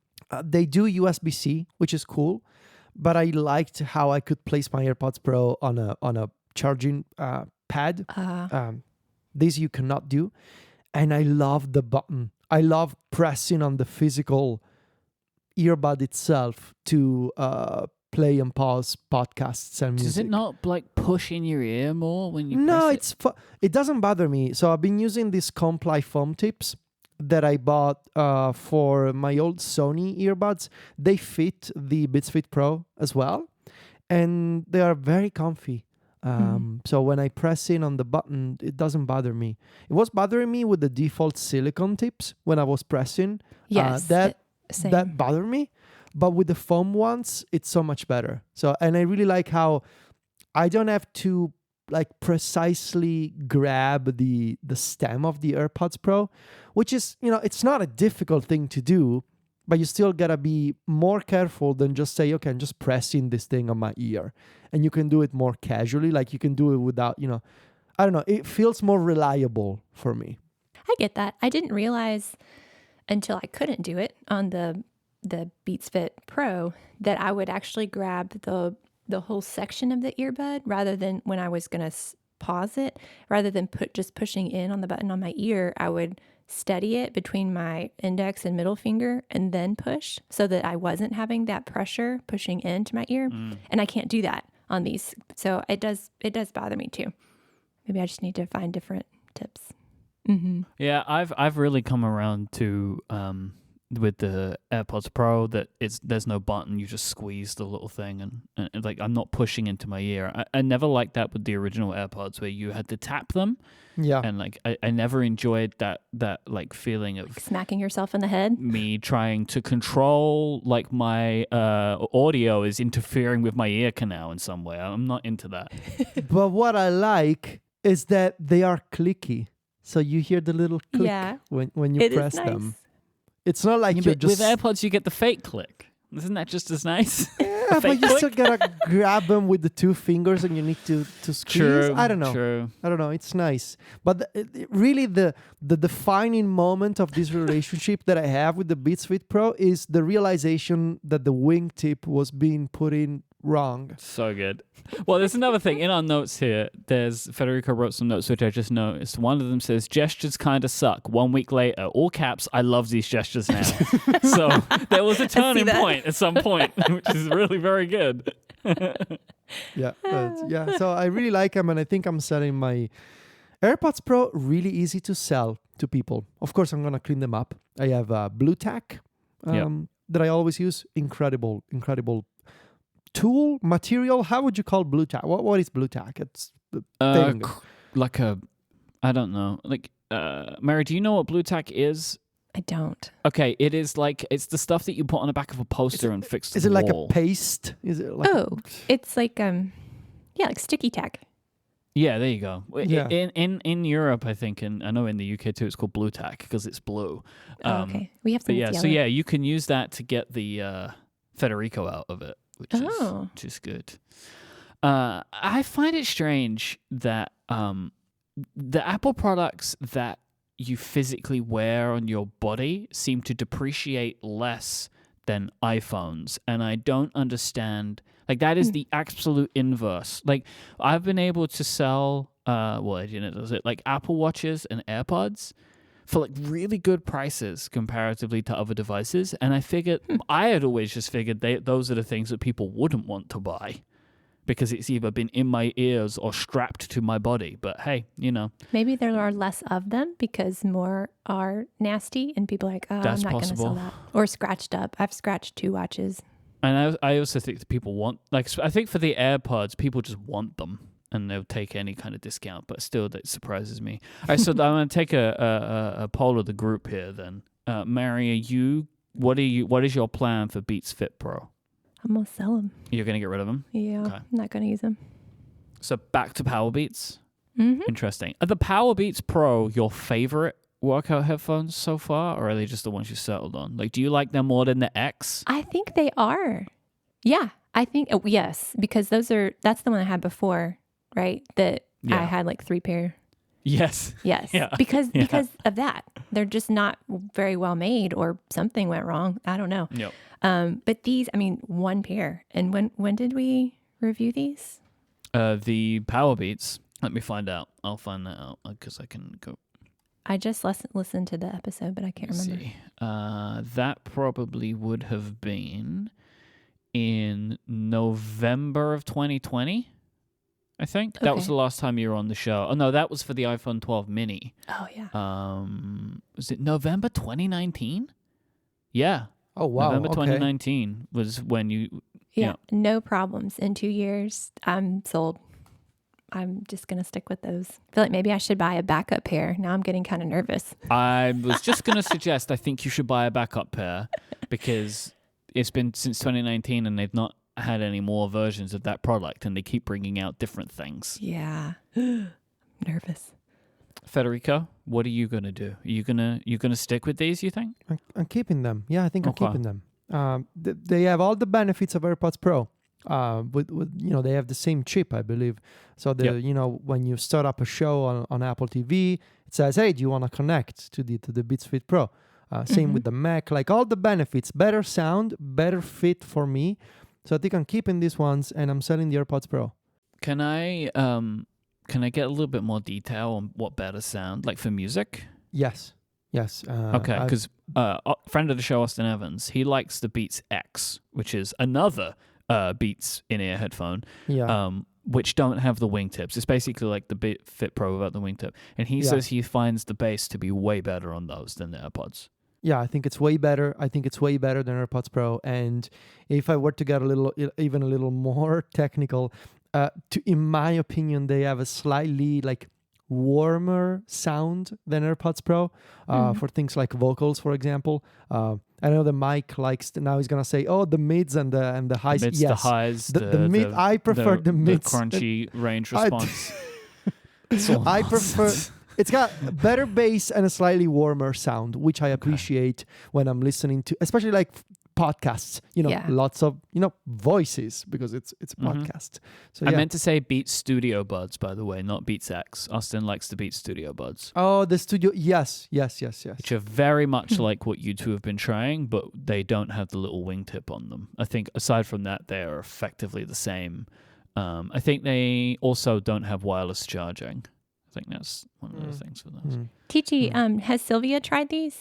They do USB-C, which is cool, but I liked how I could place my AirPods Pro on a charging pad. This you cannot do. And I love the button. I love pressing on the physical earbud itself to play and pause podcasts and music. Does it not like push in your ear more when you No, press it? it doesn't bother me. So I've been using these Comply foam tips that I bought for my old Sony earbuds. They fit the Beats Fit Pro as well, and they are very comfy. So when I press in on the button, it doesn't bother me. It was bothering me with the default silicone tips when I was pressing. Yes, that same. bothered me. But with the foam ones, it's so much better. So, and I really like how I don't have to like precisely grab the stem of the AirPods Pro, which is, it's not a difficult thing to do, but you still gotta be more careful than just say, okay, I'm just pressing this thing on my ear. And you can do it more casually, like you can do it without, I don't know, it feels more reliable for me. I get that. I didn't realize until I couldn't do it on the Beats Fit Pro that I would actually grab the whole section of the earbud rather than when I was going to pause it, rather than just pushing in on the button on my ear. I would steady it between my index and middle finger and then push, so that I wasn't having that pressure pushing into my ear. And I can't do that on these. So it does bother me too. Maybe I just need to find different tips. Mm-hmm. Yeah, I've really come around to with the AirPods Pro that there's no button. You just squeeze the little thing and like I'm not pushing into my ear. I never liked that with the original AirPods where you had to tap them. Yeah. And like I never enjoyed that like feeling of Like smacking yourself in the head. me trying to control like my audio is interfering with my ear canal in some way. I'm not into that. But what I like is that they are clicky. So you hear the little click when you It press is nice. them. It's not like Yeah, you're but just... with AirPods you get the fake click. Isn't that just as nice? Yeah, but fake you click? still gotta grab them with the two fingers and you need to squeeze. True. I don't know. True. I don't know. It's nice. But really the defining moment of this relationship that I have with the Beats Fit Pro is the realization that the wingtip was being put in wrong. So good. Well, there's another thing in our notes here. Federico wrote some notes which I just noticed. One of them says gestures kind of suck. 1 week later, all caps. I love these gestures now. So there was a turning point at some point, which is really very good. Yeah. So I really like them, and I think I'm selling my AirPods Pro really easy to sell to people. Of course, I'm gonna clean them up. I have Blue Tack that I always use. Incredible tool material. How would you call Blue Tack? What is Blue Tack? It's the thing. Like I don't know. Like Mary, do you know what Blue Tack is? I don't. Okay, it is like it's the stuff that you put on the back of a poster and fix to Is the it like wall. a paste? Is it like It's like like sticky tack. Yeah, there you go. Yeah. In Europe, I think, and I know in the UK too, it's called blue tack because it's blue. Okay, we have But some. yeah, that's so yellow. yeah, you can use that to get the Federico out of it, which is good. I find it strange that the Apple products that you physically wear on your body seem to depreciate less than iPhones, and I don't understand. Like, that is the absolute inverse. Like, I've been able to sell like Apple Watches and AirPods for like really good prices comparatively to other devices, and I had always just figured those are the things that people wouldn't want to buy because it's either been in my ears or strapped to my body. But hey, Maybe there are less of them because more are nasty, and people are like, oh, That's I'm not going to possible. sell that. Or scratched up. I've scratched 2 watches. And I also think that people want, like, I think for the AirPods, people just want them and they'll take any kind of discount, but still that surprises me. All right, so I'm going to take a poll of the group here then. Mary, what is your plan for Beats Fit Pro? I'm going to sell them. You're going to get rid of them? Yeah, Okay. I'm not going to use them. So back to Power Beats. Mm-hmm. Interesting. Are the Power Beats Pro your favorite workout headphones so far, or are they just the ones you settled on? Like, do you like them more than the X? I think they are. Yeah, I think, yes, because that's the one I had before, right? That Yeah. I had like 3 pair. Yes. Yes, Yeah. because Yeah. of that. They're just not very well made, or something went wrong. I don't know. Yep. But these, 1 pair. And when did we review these? The Power Beats. Let me find out. I'll find that out because I can go. I just listened to the episode, but I can't remember. See. That probably would have been in November of 2020, I think. That was Okay. the last time you were on the show. Oh, no, that was for the iPhone 12 mini. Oh, yeah. Was it November 2019? Yeah. Oh wow. November Okay. 2019 was when you... Yeah, no problems. In 2 years, I'm sold. I'm just going to stick with those. I feel like maybe I should buy a backup pair. Now I'm getting kind of nervous. I was just going to suggest I think you should buy a backup pair because it's been since 2019 and they've not had any more versions of that product and they keep bringing out different things. Yeah. Nervous. Federico, what are you going to do? Are you gonna stick with these, you think? I'm keeping them. Yeah, I think Okay. I'm keeping them. They have all the benefits of AirPods Pro. With they have the same chip, I believe. So when you start up a show on Apple TV, it says, "Hey, do you want to connect to the Beats Fit Pro?" Same with the Mac. Like all the benefits, better sound, better fit for me. So I think I'm keeping these ones, and I'm selling the AirPods Pro. Can I get a little bit more detail on what better sound, like for music? Yes. Okay, because friend of the show, Austin Evans, he likes the Beats X, which is another Beats in-ear headphone, which don't have the wingtips. It's basically like the Beats Fit Pro without the wingtip. And he says he finds the bass to be way better on those than the AirPods. Yeah, I think it's way better. I think it's way better than AirPods Pro. And if I were to get even a little more technical, in my opinion, they have a slightly like warmer sound than AirPods Pro for things like vocals, for example. I know the Myke likes now he's gonna say, "Oh, the mids and the highs." The highs, the mid. I prefer the mids. The crunchy range response. I prefer. It's got better bass and a slightly warmer sound, which I appreciate when I'm listening to, especially like podcasts. Lots of voices because it's a podcast. So I meant to say Beats Studio Buds, by the way, not Beats X. Austin likes the Beats Studio Buds. Oh, the studio. Yes. Which are very much like what you two have been trying, but they don't have the little wingtip on them. I think aside from that, they are effectively the same. I think they also don't have wireless charging. I think that's one of the things for those. Tichi, has Sylvia tried these?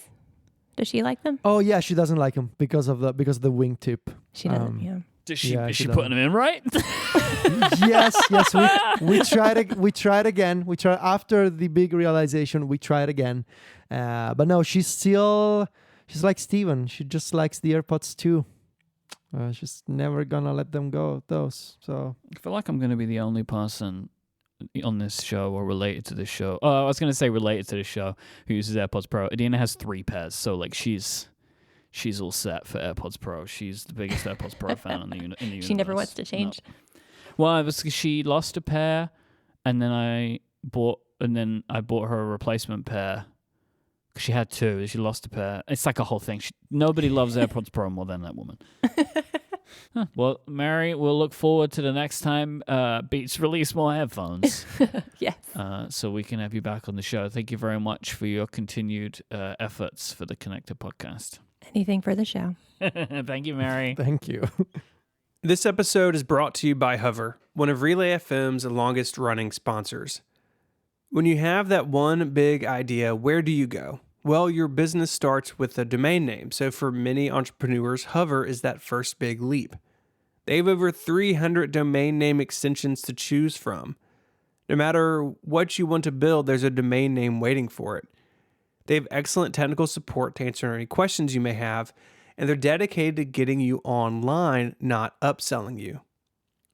Does she like them? Oh yeah, she doesn't like them because of the wingtip. She doesn't. Yeah. Is she she putting them in right? yes. We tried again. We tried after the big realization. We tried again, but no, she's like Steven. She just likes the AirPods too. She's never gonna let them go. Those. So I feel like I'm going to be the only person on this show or related to this show. Oh, I was going to say related to this show who uses AirPods Pro. Adina has 3 pairs, so like she's all set for AirPods Pro. She's the biggest AirPods Pro fan in the universe. She never wants to change. No. Well, it was she lost a pair, and then I bought her a replacement pair. She had 2. She lost a pair. It's like a whole thing. Nobody loves AirPods Pro more than that woman. Well, Mary, we'll look forward to the next time Beats release more headphones. Yes. So we can have you back on the show. Thank you very much for your continued efforts for the Connected podcast. Anything for the show. Thank you, Mary. Thank you. This episode is brought to you by Hover, one of Relay FM's longest-running sponsors. When you have that one big idea, where do you go? Well, your business starts with a domain name, so for many entrepreneurs, Hover is that first big leap. They have over 300 domain name extensions to choose from. No matter what you want to build, there's a domain name waiting for it. They have excellent technical support to answer any questions you may have, and they're dedicated to getting you online, not upselling you.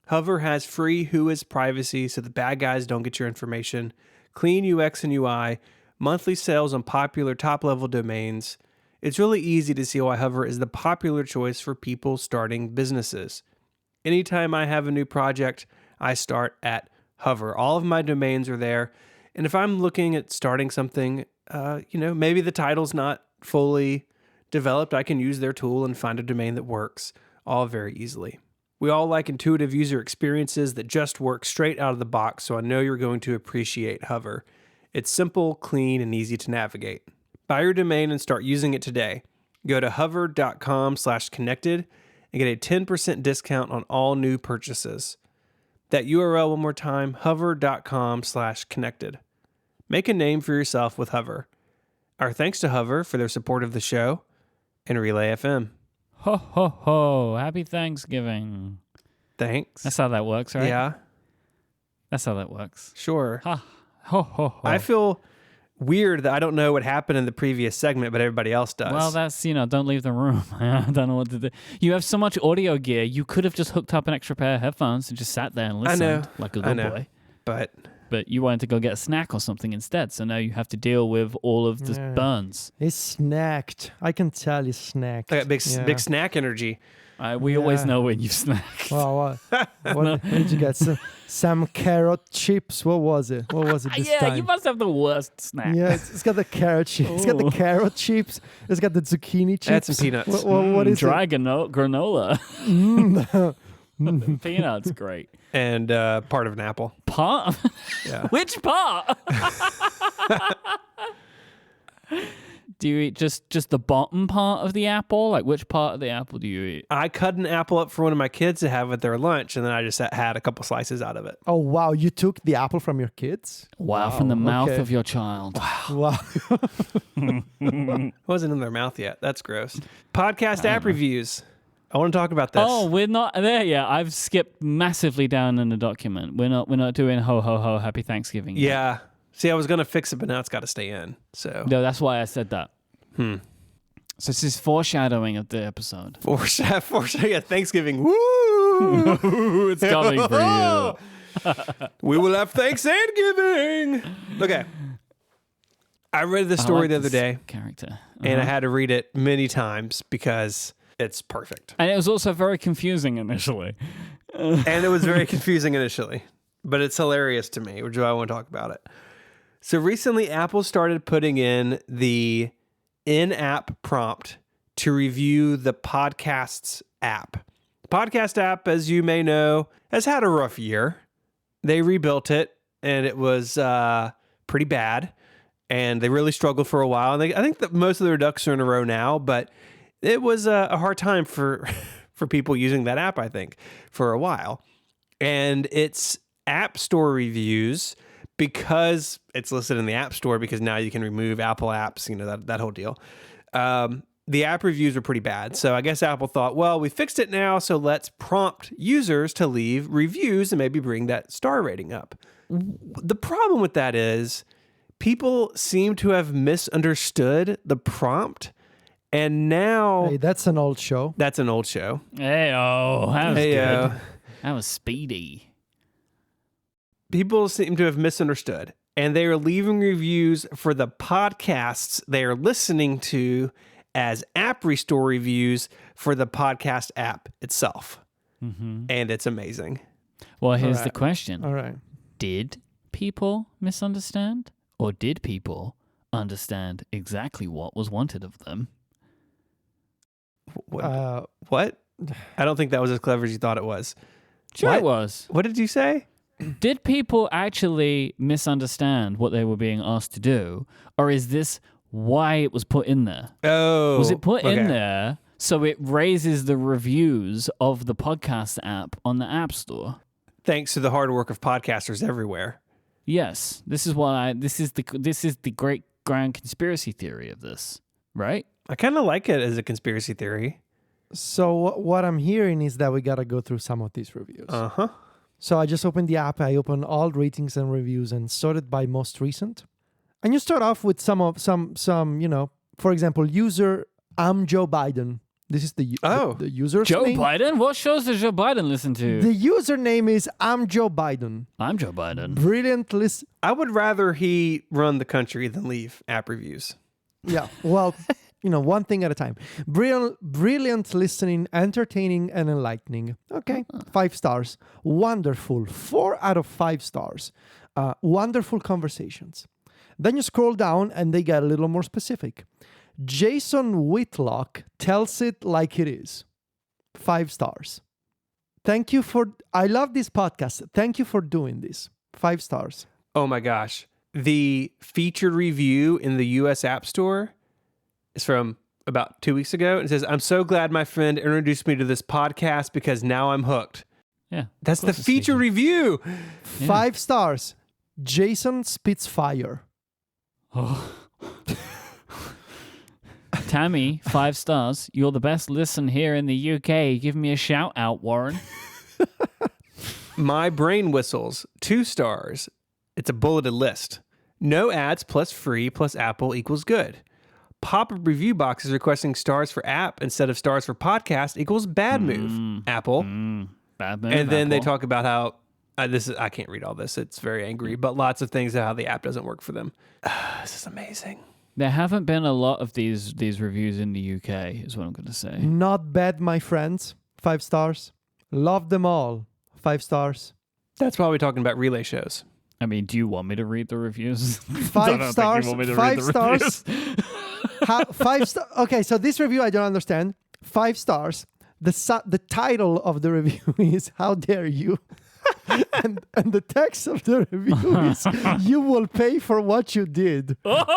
Hover has free WHOIS privacy so the bad guys don't get your information, clean UX and UI, monthly sales on popular top-level domains. It's really easy to see why Hover is the popular choice for people starting businesses. Anytime I have a new project, I start at Hover. All of my domains are there, and if I'm looking at starting something, maybe the title's not fully developed, I can use their tool and find a domain that works, all very easily. We all like intuitive user experiences that just work straight out of the box, so I know you're going to appreciate Hover. It's simple, clean, and easy to navigate. Buy your domain and start using it today. Go to hover.com/connected and get a 10% discount on all new purchases. That URL one more time, hover.com/connected. Make a name for yourself with Hover. Our thanks to Hover for their support of the show and Relay FM. Ho, ho, ho. Happy Thanksgiving. Thanks. That's how that works, right? Yeah, That's how that works. sure. Ha, ho, ho, ho. I feel weird that I don't know what happened in the previous segment, but everybody else does. Well, that's, don't leave the room. I don't know what to do. You have so much audio gear. You could have just hooked up an extra pair of headphones and just sat there and listened like a good boy. But you wanted to go get a snack or something instead. So now you have to deal with all of the burns. He's snacked. I can tell he's snacked. I got big snack energy. We always know when you snack. Well, what did you get? Some carrot chips. What was it? This time? You must have the worst snack. Yeah, it's got the carrot chips. It's got the carrot chips. It's got the zucchini chips. Add some peanuts. What is dry it? granola. Peanuts, great. And part of an apple. Part? Yeah. Which part? Do you eat just the bottom part of the apple? Like, which part of the apple do you eat? I cut an apple up for one of my kids to have at their lunch, and then I just had a couple slices out of it. Oh, wow. You took the apple from your kids? Wow, from the mouth of your child. Wow. It wasn't in their mouth yet. That's gross. Podcast app reviews. I want to talk about this. Oh, we're not there yet. I've skipped massively down in the document. We're not doing ho ho ho happy Thanksgiving yet. Yeah. See, I was going to fix it, but now it's got to stay in. So No, that's why I said that. So this is foreshadowing of the episode. Foreshadowing Thanksgiving. Woo! It's coming for you. We will have Thanksgiving. Okay. I read this story the other day, character. and I had to read it many times because it's perfect. And it was also very confusing initially. And it was very confusing initially, but it's hilarious to me, which is why I want to talk about it. So recently, Apple started putting in the in-app prompt to review the Podcasts app. The Podcast app, as you may know, has had a rough year. They rebuilt it, and it was pretty bad, and they really struggled for a while. And I think that most of their ducks are in a row now, but it was a hard time for people using that app, I think, for a while. And it's App Store reviews, because it's listed in the App Store, because now you can remove Apple apps, that whole deal. The app reviews were pretty bad. So I guess Apple thought, well, we fixed it now, so let's prompt users to leave reviews and maybe bring that star rating up. The problem with that is people seem to have misunderstood the prompt. And now... Hey, that's an old show. That's an old show. Hey-oh, that was Hey-oh. good. That was speedy. people seem to have misunderstood, and they are leaving reviews for the podcasts they are listening to as app restore reviews for the podcast app itself. Mm-hmm. And it's amazing. Well, here's All the right. question. All right. Did people misunderstand? Or did people understand exactly what was wanted of them? What? I don't think that was as clever as you thought it was. Sure What? it was. What did you say? Did people actually misunderstand what they were being asked to do? Or is this why it was put in there? Oh. Was it put in okay. there so it raises the reviews of the podcast app on the App Store? Thanks to the hard work of podcasters everywhere. Yes. This is the great grand conspiracy theory of this, right? I kind of like it as a conspiracy theory. So what I'm hearing is that we got to go through some of these reviews. Uh-huh. So I just opened the app. I opened all ratings and reviews and sorted by most recent. And you start off with some, for example, user I'm Joe Biden. This is the user's Joe name. Biden? What shows does Joe Biden listen to? The username is I'm Joe Biden. I'm Joe Biden. Brilliant list. I would rather he run the country than leave app reviews. Yeah. Well, one thing at a time. Brilliant listening, entertaining, and enlightening. Okay. 5 stars. Wonderful. 4 out of 5 stars. Wonderful conversations. Then you scroll down and they get a little more specific. Jason Whitlock tells it like it is. 5 stars. I love this podcast. Thank you for doing this. 5 stars. Oh my gosh. The featured review in the US App Store is from about 2 weeks ago. It says, I'm so glad my friend introduced me to this podcast because now I'm hooked. Yeah. That's the feature review. 5 stars. Jason spits fire. Oh. Tammy, 5 stars. You're the best listen here in the UK. Give me a shout out, Warren. My brain whistles. 2 stars. It's a bulleted list. No ads plus free plus Apple equals good. Pop-up review boxes requesting stars for app instead of stars for podcast equals bad move. Apple. Bad move. And then they Apple. talk about how I can't read all this. It's very angry, but lots of things how the app doesn't work for them. This is amazing. There haven't been a lot of these reviews in the UK, is what I'm going to say. Not bad, my friends. 5 stars. Love them all. 5 stars. That's why we're talking about relay shows. I mean, do you want me to read the reviews? 5 stars. 5 stars. 5 stars. Okay, so this review I don't understand. 5 stars. The title of the review is "How dare you," and the text of the review is "You will pay for what you did." But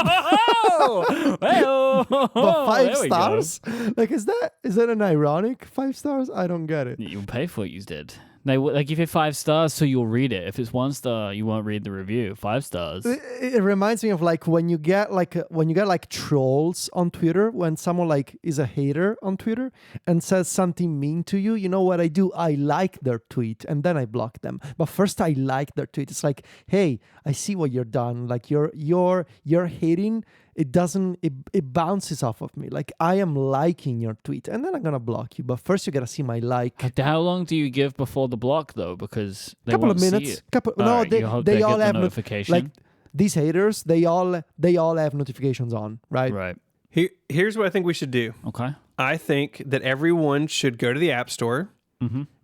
5 stars? Like, is that an ironic 5 stars? I don't get it. You'll pay for what you did. They give it 5 stars, so you'll read it. If it's 1 star, you won't read the review. 5 stars. It reminds me of like when you get trolls on Twitter, when someone like is a hater on Twitter and says something mean to you. You know what I do? I like their tweet and then I block them. But first I like their tweet. It's like, hey, I see what you're done. Like you're hating. It bounces off of me. Like I am liking your tweet and then I'm gonna block you. But first you gotta see my like. How long do you give before the block though? Because they Couple won't of minutes. See it. They all have notification. like these haters. They all have notifications on, right? Right. Here's what I think we should do. Okay. I think that everyone should go to the App Store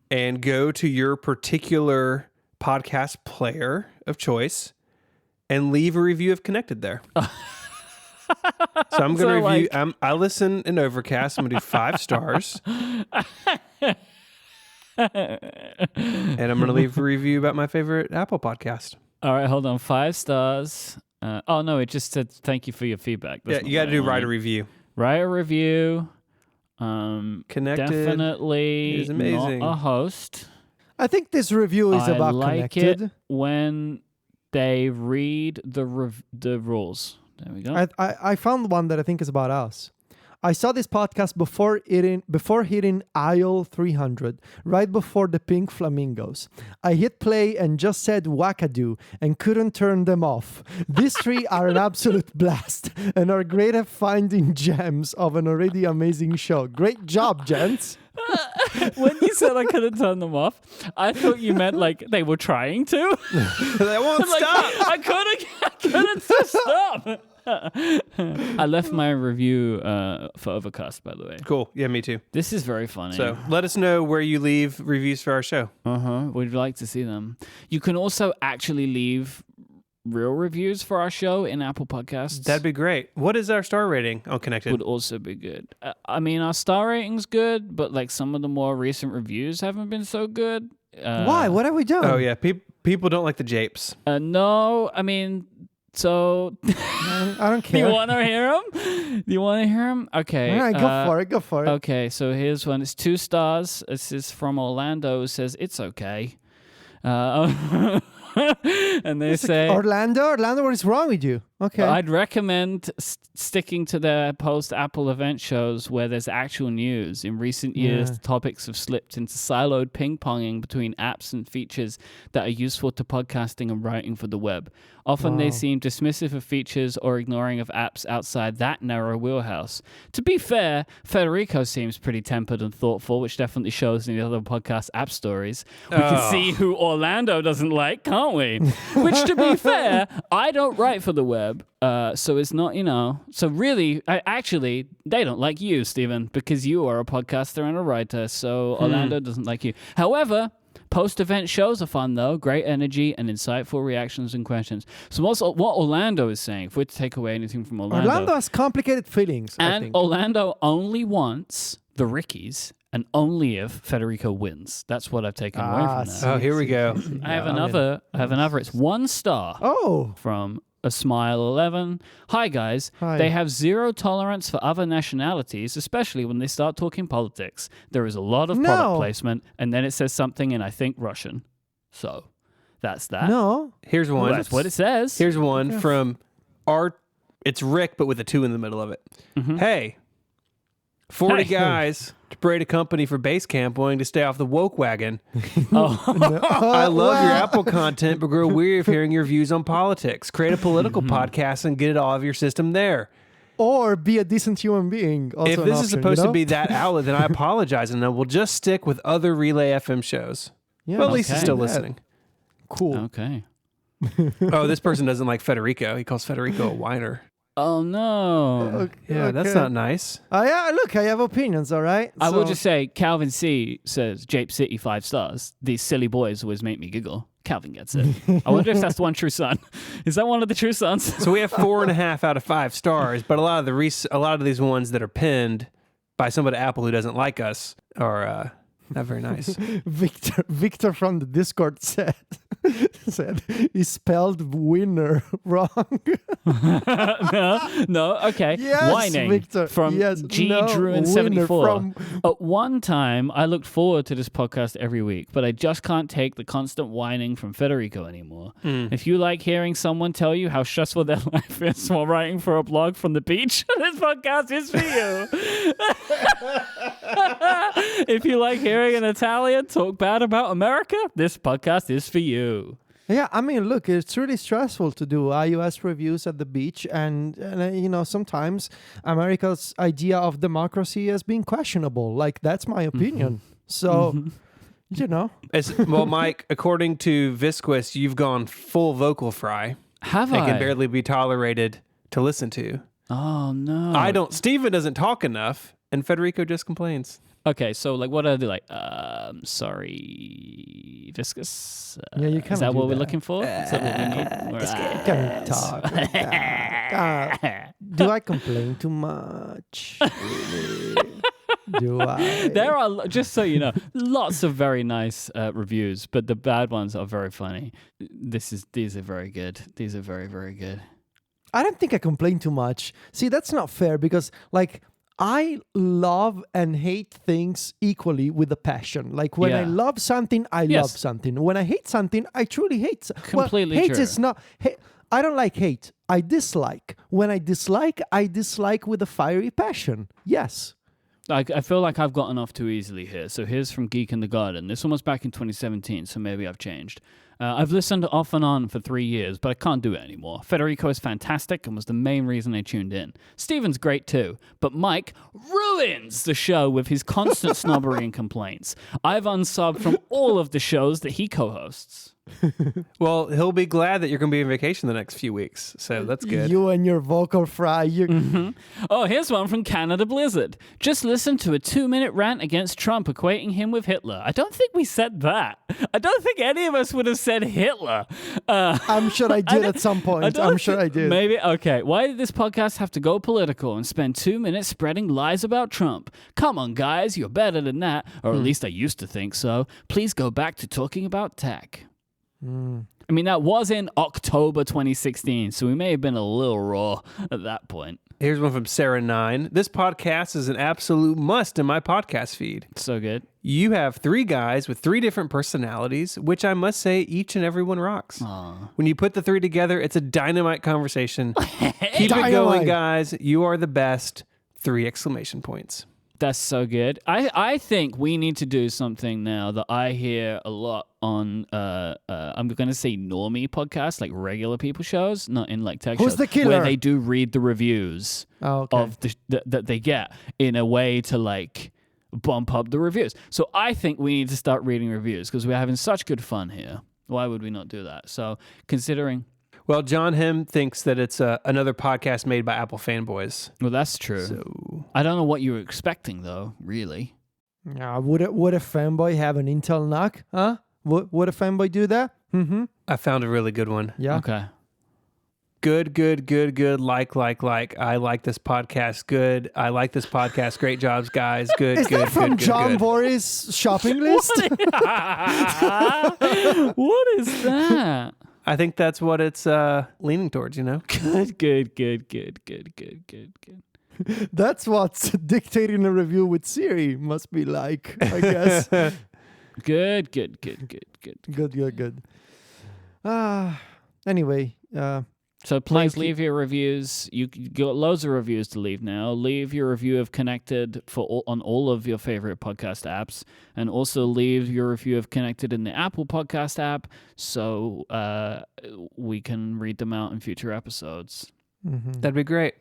and go to your particular podcast player of choice and leave a review of Connected there. So I'm going to review. I listen in Overcast. I'm going to do 5 stars. And I'm going to leave a review about my favorite Apple podcast. All right, hold on. 5 stars. Oh, no, it just said thank you for your feedback. That's Yeah, you got to do write a review. Write a review. Connected Definitely is amazing. Not a host. I think this review is I about like Connected. it when they read the rules. There we go. I found one that I think is about us. I saw this podcast before hitting aisle 300, right before the pink flamingos. I hit play and just said wackadoo and couldn't turn them off. These 3 are an absolute blast and are great at finding gems of an already amazing show. Great job, gents. When you said I couldn't turn them off, I thought you meant like they were trying to. They won't Like, stop. I couldn't stop. I left my review for Overcast, by the way. Cool. Yeah, me too. This is very funny. So let us know where you leave reviews for our show. We'd like to see them. You can also actually leave real reviews for our show in Apple Podcasts. That'd be great. What is our star rating on Connected? Would also be good. I mean, our star rating's good, but like some of the more recent reviews haven't been so good. Why? What have we done? Oh, yeah. People don't like the japes. No, I mean, so I don't do care. you want to hear them? Do you want to hear them? Okay. All right, go for it. Okay, so here's one. It's 2 stars. This is from Orlando. It says, it's okay. And they say... Orlando, what is wrong with you? Okay. I'd recommend sticking to their post-Apple event shows where there's actual news. In recent years, topics have slipped into siloed ping-ponging between apps and features that are useful to podcasting and writing for the web. Often they seem dismissive of features or ignoring of apps outside that narrow wheelhouse. To be fair, Federico seems pretty tempered and thoughtful, which definitely shows in the other podcast app stories. We can see who Orlando doesn't like, can't we? Which, to be fair, I don't write for the web. So it's not, so really, actually, they don't like you, Stephen, because you are a podcaster and a writer. So Orlando doesn't like you. However, post-event shows are fun, though. Great energy and insightful reactions and questions. So what Orlando is saying, if we're to take away anything from Orlando has complicated feelings, I and think. Orlando only wants the Rickies, and only if Federico wins. That's what I've taken away from that. Oh, here we go. I have another. It's 1 star. Oh. From A Smile 11. Hi guys. Hi. They have zero tolerance for other nationalities, especially when they start talking politics. There is a lot of product placement, and then it says something in, I think, Russian. So that's that. No. Here's one. Well, that's what it says. Here's one from it's Rick, but with a 2 in the middle of it. Hey, 40 guys to parade a company for base camp wanting to stay off the woke wagon. I love your Apple content, but grow weary of hearing your views on politics. Create a political podcast and get it all out of your system there. Or be a decent human being. Also If this is supposed to be that outlet, then I apologize, and then we'll just stick with other Relay FM shows. Yeah, Well, at least he's still Yeah. listening. Cool. Okay. Oh, this person doesn't like Federico. He calls Federico a whiner. Oh no. Yeah, that's not nice. Yeah, look, I have opinions, all right? I will just say, Calvin C says, Jape City 5 stars. These silly boys always make me giggle. Calvin gets it. I wonder if that's the one true son. Is that one of the true sons? So we have 4.5 out of 5 stars, but a lot of these ones that are pinned by somebody at Apple who doesn't like us are not very nice. Victor from the Discord said he spelled winner wrong. no, okay. Yes, Whining Victor. from Yes, G no, Druin winner 74. from- At one time, I looked forward to this podcast every week, but I just can't take the constant whining from Federico anymore. If you like hearing someone tell you how stressful their life is while writing for a blog from the beach, this podcast is for you. If you like hearing an Italian talk bad about America, this podcast is for you. Yeah, I mean, look, it's really stressful to do iOS reviews at the beach, and sometimes America's idea of democracy has been questionable. Like, that's my opinion. So, Well, Mike, according to Visquis, you've gone full vocal fry. Have It I? can barely be tolerated to listen to. Oh, no. Steven doesn't talk enough, and Federico just complains. Okay, so like, what do I do? Like, sorry, Viscous. Yeah, you Is kinda that do what we're that. looking for? Is that what we need? Can talk like that. Do I complain too much? Really? Do I? There are, just so you know, lots of very nice reviews, but the bad ones are very funny. These are very good. These are very, very good. I don't think I complain too much. See, that's not fair because, like, I love and hate things equally with a passion. Like, when I Yeah. love something, I Yes. love something. When I hate something, I truly hate. Completely hate true. is not. I don't like hate. I dislike. When I dislike with a fiery passion. Yes. I feel like I've gotten off too easily here. So here's from Geek in the Garden. This one was back in 2017, so maybe I've changed. I've listened off and on for 3 years, but I can't do it anymore. Federico is fantastic and was the main reason I tuned in. Steven's great too, but Mike ruins the show with his constant snobbery and complaints. I've unsubbed from all of the shows that he co-hosts. Well, he'll be glad that you're going to be on vacation the next few weeks, so that's good. You and your vocal fry. Oh, here's one from Canada Blizzard. Just listen to a 2-minute rant against Trump, equating him with Hitler. I don't think we said that. I don't think any of us would have said Hitler. I'm sure I did at some point. I'm sure I did. Maybe. Okay. Why did this podcast have to go political and spend 2 minutes spreading lies about Trump? Come on, guys. You're better than that. Or at least I used to think so. Please go back to talking about tech. I mean, that was in October 2016, so we may have been a little raw at that point. Here's one from Sarah9. This podcast is an absolute must in my podcast feed. So good. You have 3 guys with 3 different personalities, which I must say each and every one rocks. Aww. When you put the 3 together, it's a dynamite conversation. Keep Dynamite. it going, guys. You are the best. 3 exclamation points. That's so good. I think we need to do something now that I hear a lot on, I'm going to say normie podcasts, like regular people shows, not in like tech Who's shows. the killer? Where they do read the reviews of that they get in a way to like bump up the reviews. So I think we need to start reading reviews because we're having such good fun here. Why would we not do that? So considering... Well, John Him thinks that it's another podcast made by Apple fanboys. Well, that's true. So I don't know what you were expecting, though, really. Would a fanboy have an Intel knock? Huh? Would a fanboy do that? Mm-hmm. I found a really good one. Yeah. Okay. Good. Like. I like this podcast. Good. I like this podcast. Great jobs, guys. Good. Is that from John good. Boris' shopping list? What is that? I think that's what it's leaning towards, you know? Good. That's what's dictating a review with Siri must be like, I guess. Good. Good. Anyway, So please Mikey. leave your reviews. You got loads of reviews to leave now. Leave your review of Connected on all of your favorite podcast apps, and also leave your review of Connected in the Apple Podcast app, so we can read them out in future episodes. That'd be great.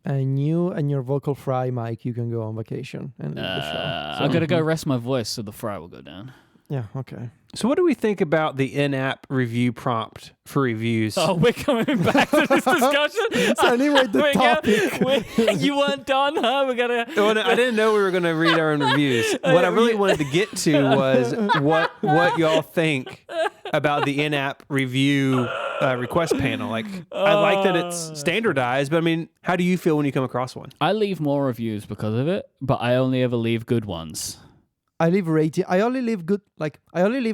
and you and your vocal fry, Mike, you can go on vacation and leave the show. I gotta go rest my voice so the fry will go down. Yeah, okay. So what do we think about the in-app review prompt for reviews? Oh, we're coming back to this discussion. So anyway, the topic. You weren't done, huh? We gotta. Well, no, I didn't know we were going to read our own reviews. What I really wanted to get to was what y'all think about the in-app review request panel. Like, I like that it's standardized, but I mean, how do you feel when you come across one? I leave more reviews because of it, but I only ever leave good ones. I only leave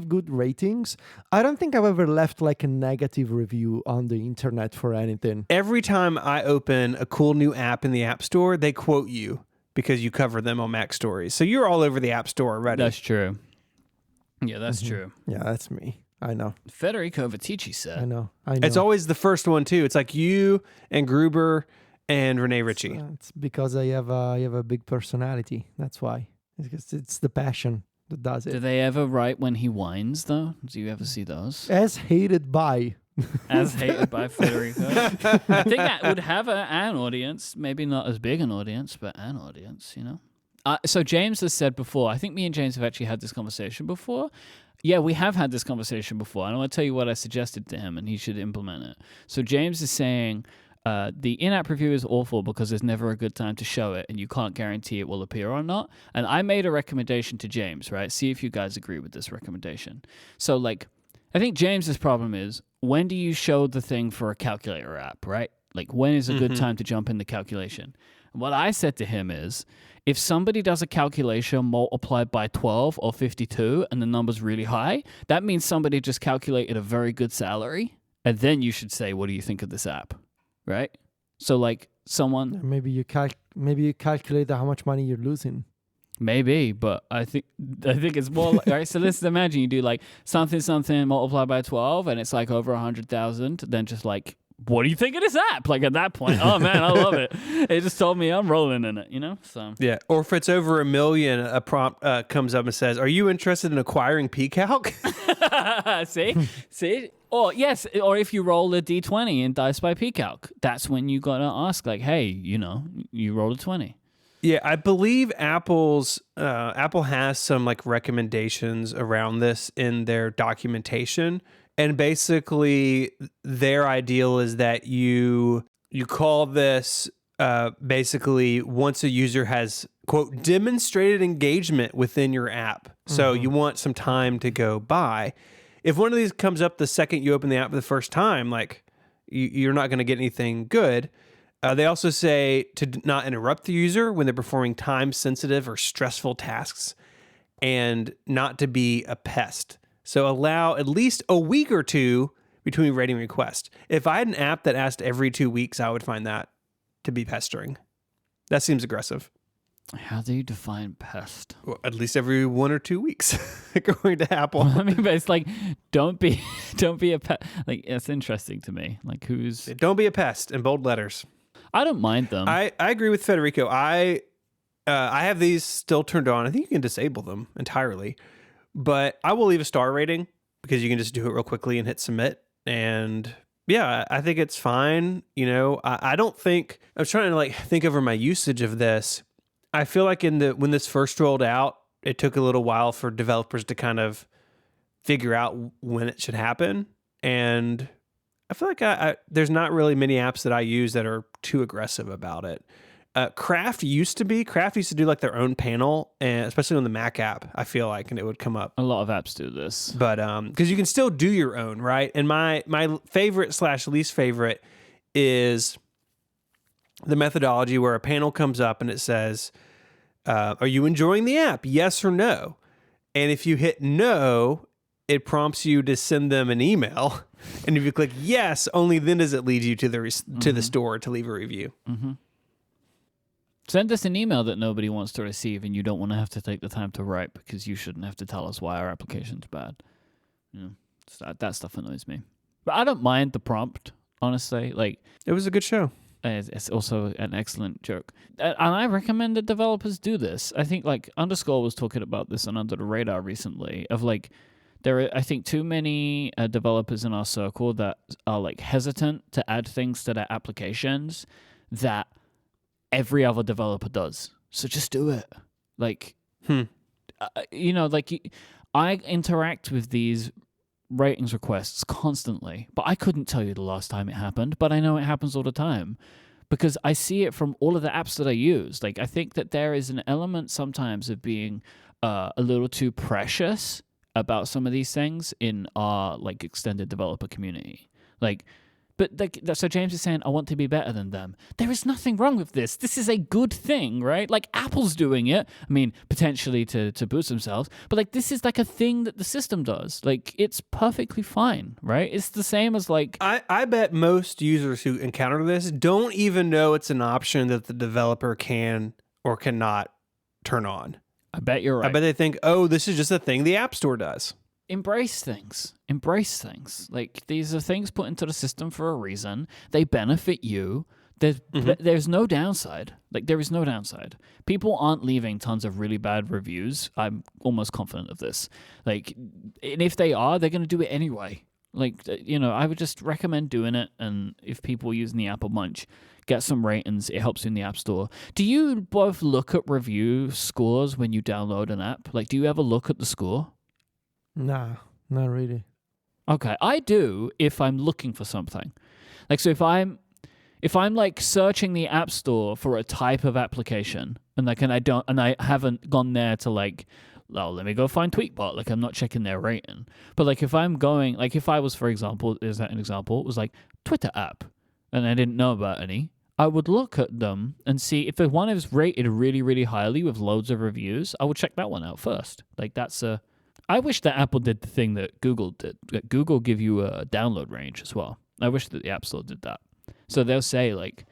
good ratings. I don't think I've ever left like a negative review on the internet for anything. Every time I open a cool new app in the App Store, they quote you because you cover them on Mac Stories. So you're all over the App Store already. That's true. Yeah, that's true. Yeah, that's me. I know. Federico Vitici said. I know. It's always the first one too. It's like you and Gruber and Renee Ritchie. It's because I have a big personality. That's why. It's the passion that does it. Do they ever write when he whines, though? Do you ever see those? As hated by. As hated by Federico. I think that would have an audience. Maybe not as big an audience, but an audience, you know? So James has said before, I think me and James have actually had this conversation before. Yeah, we have had this conversation before. And I want to tell you what I suggested to him, and he should implement it. So James is saying... the in-app review is awful because there's never a good time to show it and you can't guarantee it will appear or not. And I made a recommendation to James, right? See if you guys agree with this recommendation. So, like, I think James's problem is, when do you show the thing for a calculator app, right? Like, when is a good time to jump in the calculation? And what I said to him is, if somebody does a calculation multiplied by 12 or 52 and the number's really high, that means somebody just calculated a very good salary. And then you should say, what do you think of this app? Right? So like someone Maybe you calculate how much money you're losing. maybe, but I think it's more like, right, so let's imagine you do like something multiplied by 12 and it's like over 100,000, then just like, what do you think of this app? Like at that point, oh man, I love it. It just told me I'm rolling in it, you know? So Yeah. Or if it's over 1 million, a prompt comes up and says, "Are you interested in acquiring PCalc?" See? Or yes, or if you roll a D20 in Dice by PCalc, that's when you gotta ask, like, hey, you know, you rolled a 20. Yeah, I believe Apple has some like recommendations around this in their documentation, and basically their ideal is that you call this basically once a user has quote demonstrated engagement within your app. So you want some time to go by. If one of these comes up the second you open the app for the first time, like you're not going to get anything good. They also say to not interrupt the user when they're performing time-sensitive or stressful tasks, and not to be a pest. So allow at least a week or two between rating requests. If I had an app that asked every 2 weeks, I would find that to be pestering. That seems aggressive. How do you define pest? Well, at least every 1 or 2 weeks, according to Apple. I mean, but it's like, don't be a pest. Like, it's interesting to me. Like, Don't be a pest in bold letters. I don't mind them. I agree with Federico. I have these still turned on. I think you can disable them entirely, but I will leave a star rating because you can just do it real quickly and hit submit. And yeah, I think it's fine. You know, I don't think I was trying to like think over my usage of this. I feel like when this first rolled out, it took a little while for developers to kind of figure out when it should happen. And I feel like there's not really many apps that I use that are too aggressive about it. Craft used to do like their own panel, and especially on the Mac app, I feel like, and it would come up. A lot of apps do this. But because you can still do your own, right? And my favorite / least favorite is the methodology where a panel comes up and it says, are you enjoying the app? Yes or no? And if you hit no, it prompts you to send them an email. And if you click yes, only then does it lead you to the store to leave a review. Mm-hmm. Send us an email that nobody wants to receive and you don't want to have to take the time to write because you shouldn't have to tell us why our application's bad. You know, that stuff annoys me. But I don't mind the prompt, honestly. Like, it was a good show. It's also an excellent joke. And I recommend that developers do this. I think like Underscore was talking about this on Under the Radar recently of like, there are, I think, too many developers in our circle that are like hesitant to add things to their applications that every other developer does. So just do it. Like, you know, like I interact with these ratings requests constantly, but I couldn't tell you the last time it happened, but I know it happens all the time because I see it from all of the apps that I use. Like, I think that there is an element sometimes of being a little too precious about some of these things in our like extended developer community. Like, but like, so James is saying, I want to be better than them. There is nothing wrong with this. This is a good thing, right? Like Apple's doing it. I mean, potentially to boost themselves, but like this is like a thing that the system does. Like it's perfectly fine, right? It's the same as like... I bet most users who encounter this don't even know it's an option that the developer can or cannot turn on. I bet you're right. I bet they think, oh, this is just a thing the App Store does. Embrace things. Like these are things put into the system for a reason. They benefit you. There's no downside. Like there is no downside. People aren't leaving tons of really bad reviews. I'm almost confident of this. Like, and if they are, they're going to do it anyway. Like, you know, I would just recommend doing it. And if people are using the app a bunch, get some ratings. It helps you in the App Store. Do you both look at review scores when you download an app? Like, do you ever look at the score? Nah, not really. Okay, I do if I'm looking for something. Like, so if I'm like searching the App Store for a type of application, and like, and I haven't gone there to like, oh, let me go find Tweetbot. Like, I'm not checking their rating. But like, if I'm going, like, if I was, for example, is that an example? It was like Twitter app, and I didn't know about any. I would look at them and see if the one is rated really, really highly with loads of reviews. I would check that one out first. Like, that's a. I wish that Apple did the thing that Google did. Google give you a download range as well. I wish that the App Store did that. So they'll say like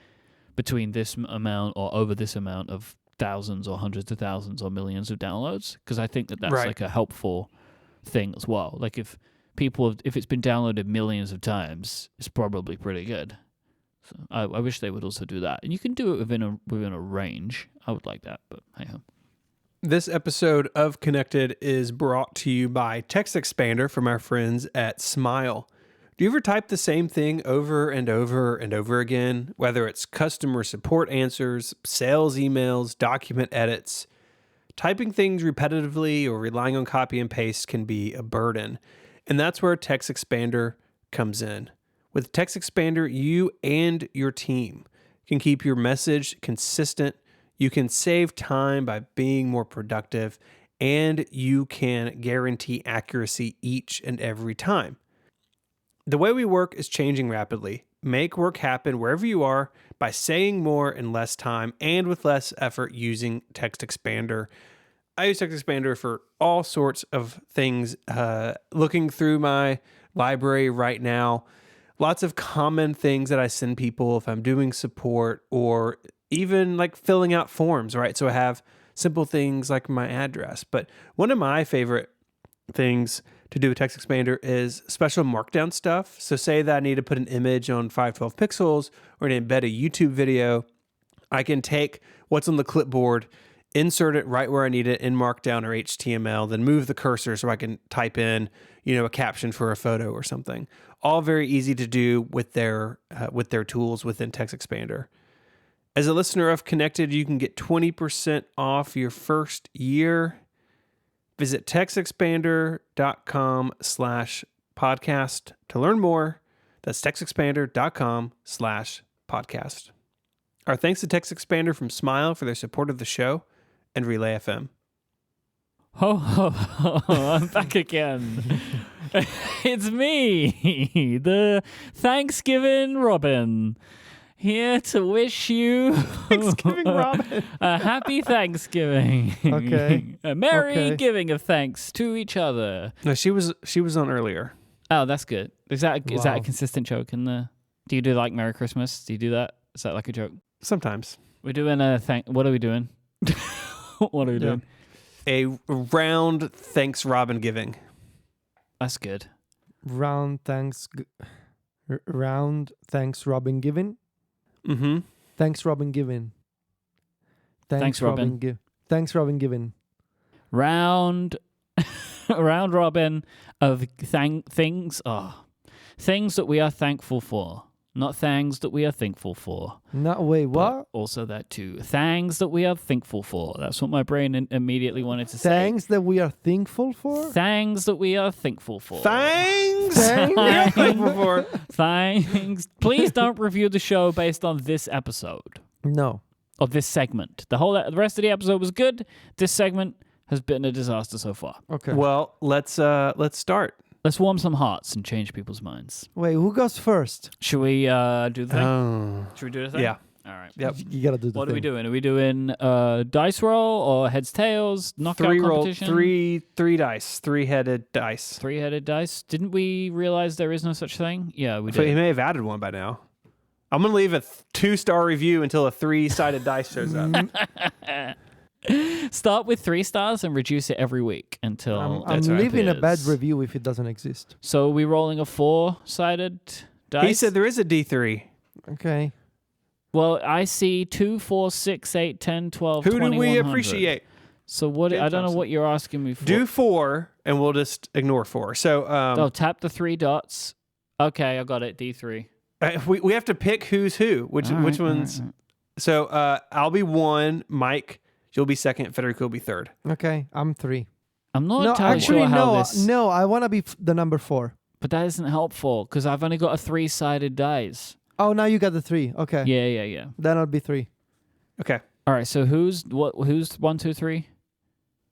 between this amount or over this amount of thousands or hundreds of thousands or millions of downloads, because I think that that's like a helpful thing as well. Like if it's been downloaded millions of times, it's probably pretty good. So I wish they would also do that. And you can do it within a range. I would like that, but hey-ho. This episode of Connected is brought to you by Text Expander from our friends at Smile. Do you ever type the same thing over and over and over again? Whether it's customer support answers, sales emails, document edits, typing things repetitively or relying on copy and paste can be a burden. And that's where Text Expander comes in. With Text Expander, you and your team can keep your message consistent. You can save time by being more productive, and you can guarantee accuracy each and every time. The way we work is changing rapidly. Make work happen wherever you are by saying more in less time and with less effort using Text Expander. I use Text Expander for all sorts of things. Looking through my library right now, lots of common things that I send people if I'm doing support or even like filling out forms, right? So I have simple things like my address. But one of my favorite things to do with Text Expander is special markdown stuff. So say that I need to put an image on 512 pixels or to embed a YouTube video, I can take what's on the clipboard, insert it right where I need it in Markdown or HTML, then move the cursor so I can type in, a caption for a photo or something. All very easy to do with their tools within Text Expander. As a listener of Connected, you can get 20% off your first year. Visit textexpander.com/podcast to learn more. That's textexpander.com/podcast. Our thanks to Text Expander from Smile for their support of the show and Relay FM. Ho, ho, ho, I'm back again. It's me, the Thanksgiving Robin, here to wish you Thanksgiving Robin. a happy Thanksgiving. Okay. A merry Okay. giving of thanks to each other. No, she was on earlier. Oh, that's good. Is that a Wow. consistent joke in the? Do you do like Merry Christmas? Do you do that? Is that like a joke? Sometimes. We're doing a What are we doing? What are we doing? A round thanks Robin giving. That's good. Round thanks Robin giving. Mm-hmm. Thanks Robin giving. Thanks, Robin. Thanks Robin giving. Round robin of things. Things that we are thankful for, not things that we are thankful for. No, wait, But what? also that too. Things that we are thankful for. That's what my brain immediately wanted to say. Thanks that we are thankful for? Things that we are thankful for. Thanks. Thanks. Yeah, thankful for. Thanks. Please don't review the show based on this episode No. or this segment. The rest of the episode was good. This segment has been a disaster so far. Okay. Well, let's start. Let's warm some hearts and change people's minds. Wait, who goes first? Should we do the thing? Oh. Should we do the thing? Yeah. All right. Yep. You gotta do the What thing. are we doing? Are we doing dice roll or heads tails? Knockout competition? Three dice. Three-headed dice. Three-headed dice. Didn't we realize there is no such thing? Yeah, we So he did. may have added one by now. I'm gonna leave a 2-star review until a 3-sided dice shows up. Start with 3 stars and reduce it every week until I'm it leaving a bad appears. review if it doesn't exist. So are we rolling a 4-sided dice? He said there is a D3. Okay. Well, I see 2, 4, 6, 8, 10, 12, Who 20, do we 100. appreciate? So what? James I don't know Thompson. what you're asking me for. Do 4, and we'll just ignore 4. So tap the 3 dots. Okay, I got it. D3. we have to pick who's who. Which ones? all right. So I'll be 1. Mike, you'll be 2nd. Federico will be 3rd. Okay, I'm 3. I'm not No, entirely actually, sure how no. this. No, I want to be the number 4. But that isn't helpful because I've only got a 3-sided dice. Oh, now you got the 3. Okay. Yeah. Then I'll be 3. Okay. All right. So who's 1, 2, 3?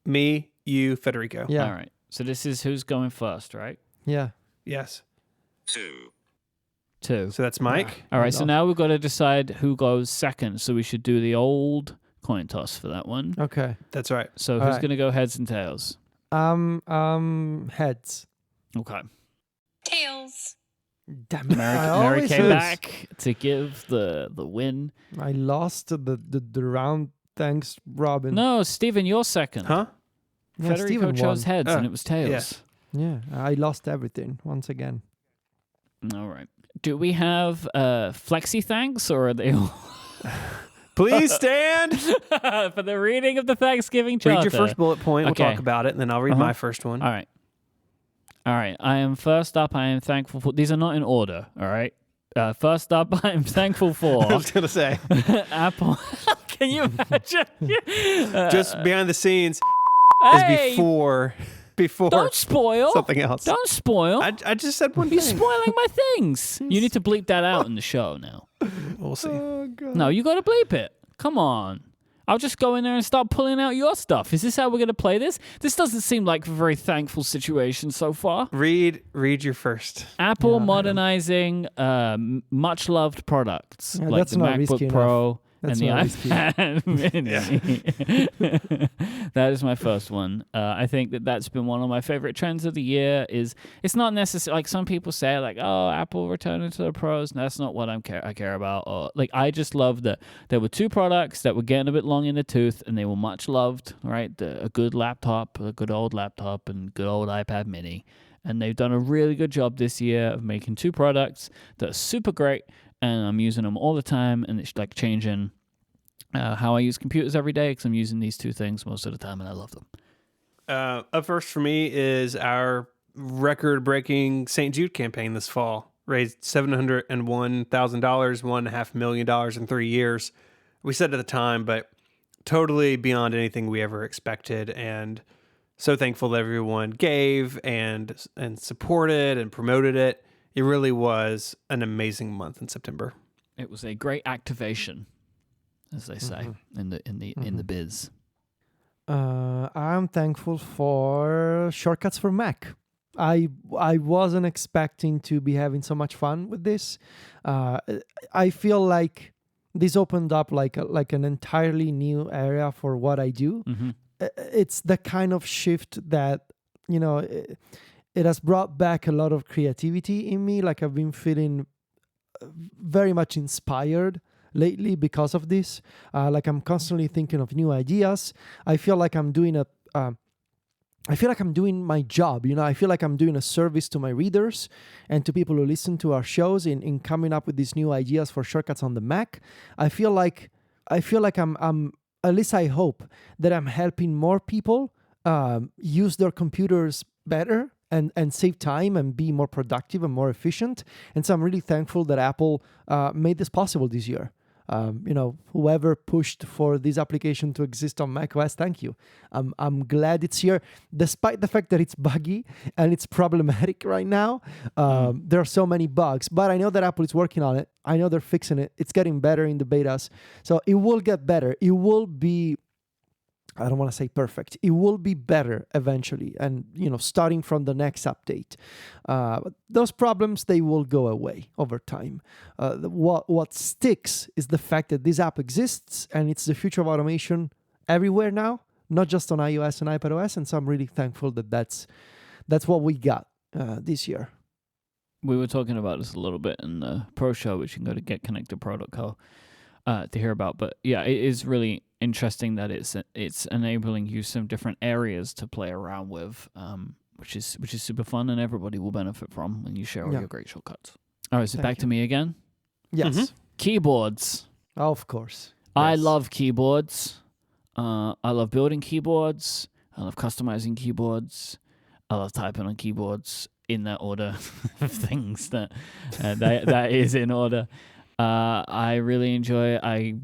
Me, you, Federico. Yeah. All right. So this is who's going first, right? Yeah. Yes. 2. So that's Mike. All right. I So lost. now we've got to decide who goes second. So we should do the old coin toss for that one. Okay. That's right. So All who's right. going to go heads and tails? Heads. Okay. Tails. Damn it. I Mary always came lose. back to give the win. I lost the round. Thanks, Robin. No, Stephen, you're second. Huh? Yeah, Federico Steven chose won. heads Oh, and it was tails. Yeah, I lost everything once again. All right. Do we have flexi thanks or are they all Please stand. for the reading of the Thanksgiving charter? Read your first bullet point. We'll Okay. talk about it, and then I'll read my first one. All right. All right. I am thankful for. These are not in order. All right. First up, I am thankful I for was gonna say, Apple. Can you imagine? just behind the scenes Hey, is before don't spoil something else. Don't spoil. I just said one You're thing. spoiling my things. You need to bleep that out in the show now. We'll see. Oh, God. No, you got to bleep it. Come on. I'll just go in there and start pulling out your stuff. Is this how we're going to play this? This doesn't seem like a very thankful situation so far. Read your first. Apple modernizing much loved products Yeah, like that's the not MacBook risky Pro That's and the not risky. iPad Mini. That is my first one. I think that's been one of my favorite trends of the year. It's not necessarily like some people say, like, oh, Apple returning to the pros. And that's not what I care about. Or like, I just love that there were two products that were getting a bit long in the tooth, and they were much loved. Right, a good laptop, a good old laptop, and good old iPad Mini. And they've done a really good job this year of making two products that are super great, and I'm using them all the time, and it's like changing how I use computers every day because I'm using these two things most of the time, and I love them. Up first for me is our record-breaking St. Jude campaign this fall. Raised $701,000, $1.5 million in 3 years. We said at the time, but totally beyond anything we ever expected, and so thankful that everyone gave and supported and promoted it. It really was an amazing month in September. It was a great activation, as they say in the biz. I'm thankful for shortcuts for Mac. I wasn't expecting to be having so much fun with this. I feel like this opened up like an entirely new area for what I do. Mm-hmm. It's the kind of shift that, you know, it has brought back a lot of creativity in me. Like I've been feeling very much inspired lately because of this. Like I'm constantly thinking of new ideas. I feel like I'm doing my job, you know. I feel like I'm doing a service to my readers and to people who listen to our shows in coming up with these new ideas for shortcuts on the Mac. I feel like I'm at least I hope that I'm helping more people use their computers better and save time and be more productive and more efficient. And so I'm really thankful that Apple made this possible this year. You know, whoever pushed for this application to exist on macOS, thank you. I'm glad it's here, despite the fact that it's buggy and it's problematic right now. There are so many bugs, but I know that Apple is working on it. I know they're fixing it. It's getting better in the betas, so it will get better. It will be, I don't want to say perfect. It will be better eventually, and you know, starting from the next update. But those problems, they will go away over time. What sticks is the fact that this app exists, and it's the future of automation everywhere now, not just on iOS and iPadOS. And so I'm really thankful that that's what we got this year. We were talking about this a little bit in the Pro Show, which you can go to getconnectedpro.co to hear about. But yeah, it is really interesting that it's enabling you some different areas to play around with, which is super fun, and everybody will benefit from when you share all your great shortcuts. All right, so back to me again. Yes, Keyboards. of course. I Yes. love keyboards. I love building keyboards. I love customizing keyboards. I love typing on keyboards in that order of things that is in order. I really enjoy. I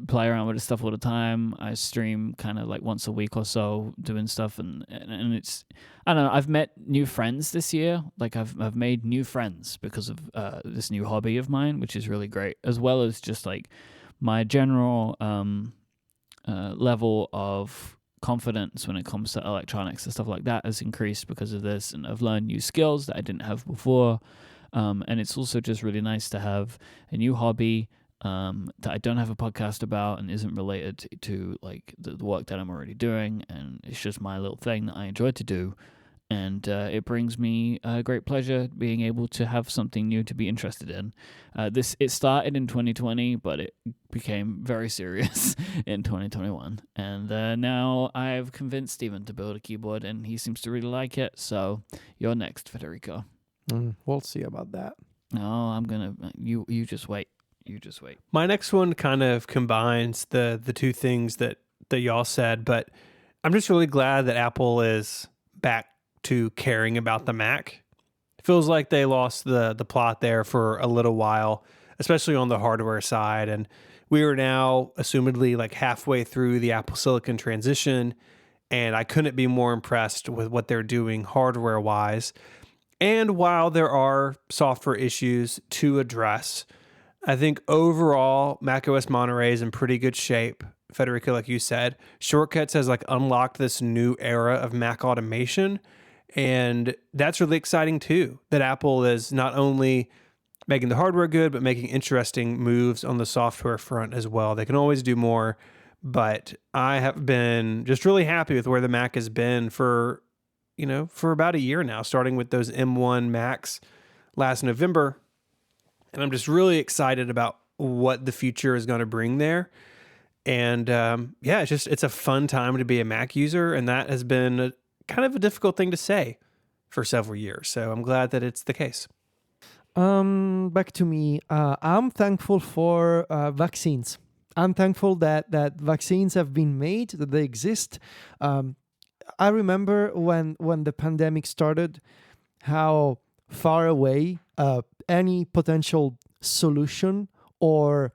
play around with this stuff all the time. I stream kind of like once a week or so doing stuff, and it's, I don't know. I've met new friends this year. Like I've made new friends because of this new hobby of mine, which is really great, as well as just like my general level of confidence when it comes to electronics and stuff like that has increased because of this, and I've learned new skills that I didn't have before. And it's also just really nice to have a new hobby that I don't have a podcast about and isn't related to like the work that I'm already doing, and it's just my little thing that I enjoy to do, and it brings me great pleasure being able to have something new to be interested in. It started in 2020, but it became very serious in 2021, and now I've convinced Steven to build a keyboard, and he seems to really like it. So you're next, Federico. We'll see about that. No, I'm gonna. You just wait. You just wait. My next one kind of combines the two things that y'all said, but I'm just really glad that Apple is back to caring about the Mac. It feels like they lost the plot there for a little while, especially on the hardware side. And we are now assumedly like halfway through the Apple Silicon transition, and I couldn't be more impressed with what they're doing hardware wise. And while there are software issues to address, I think overall macOS Monterey is in pretty good shape. Federico, like you said, Shortcuts has like unlocked this new era of Mac automation. And that's really exciting too, that Apple is not only making the hardware good, but making interesting moves on the software front as well. They can always do more, but I have been just really happy with where the Mac has been for about a year now, starting with those M1 Macs last November. And I'm just really excited about what the future is going to bring there. And it's a fun time to be a Mac user. And that has been kind of a difficult thing to say for several years. So I'm glad that it's the case. Back to me. I'm thankful for vaccines. I'm thankful that vaccines have been made, that they exist. I remember when the pandemic started, how far away any potential solution or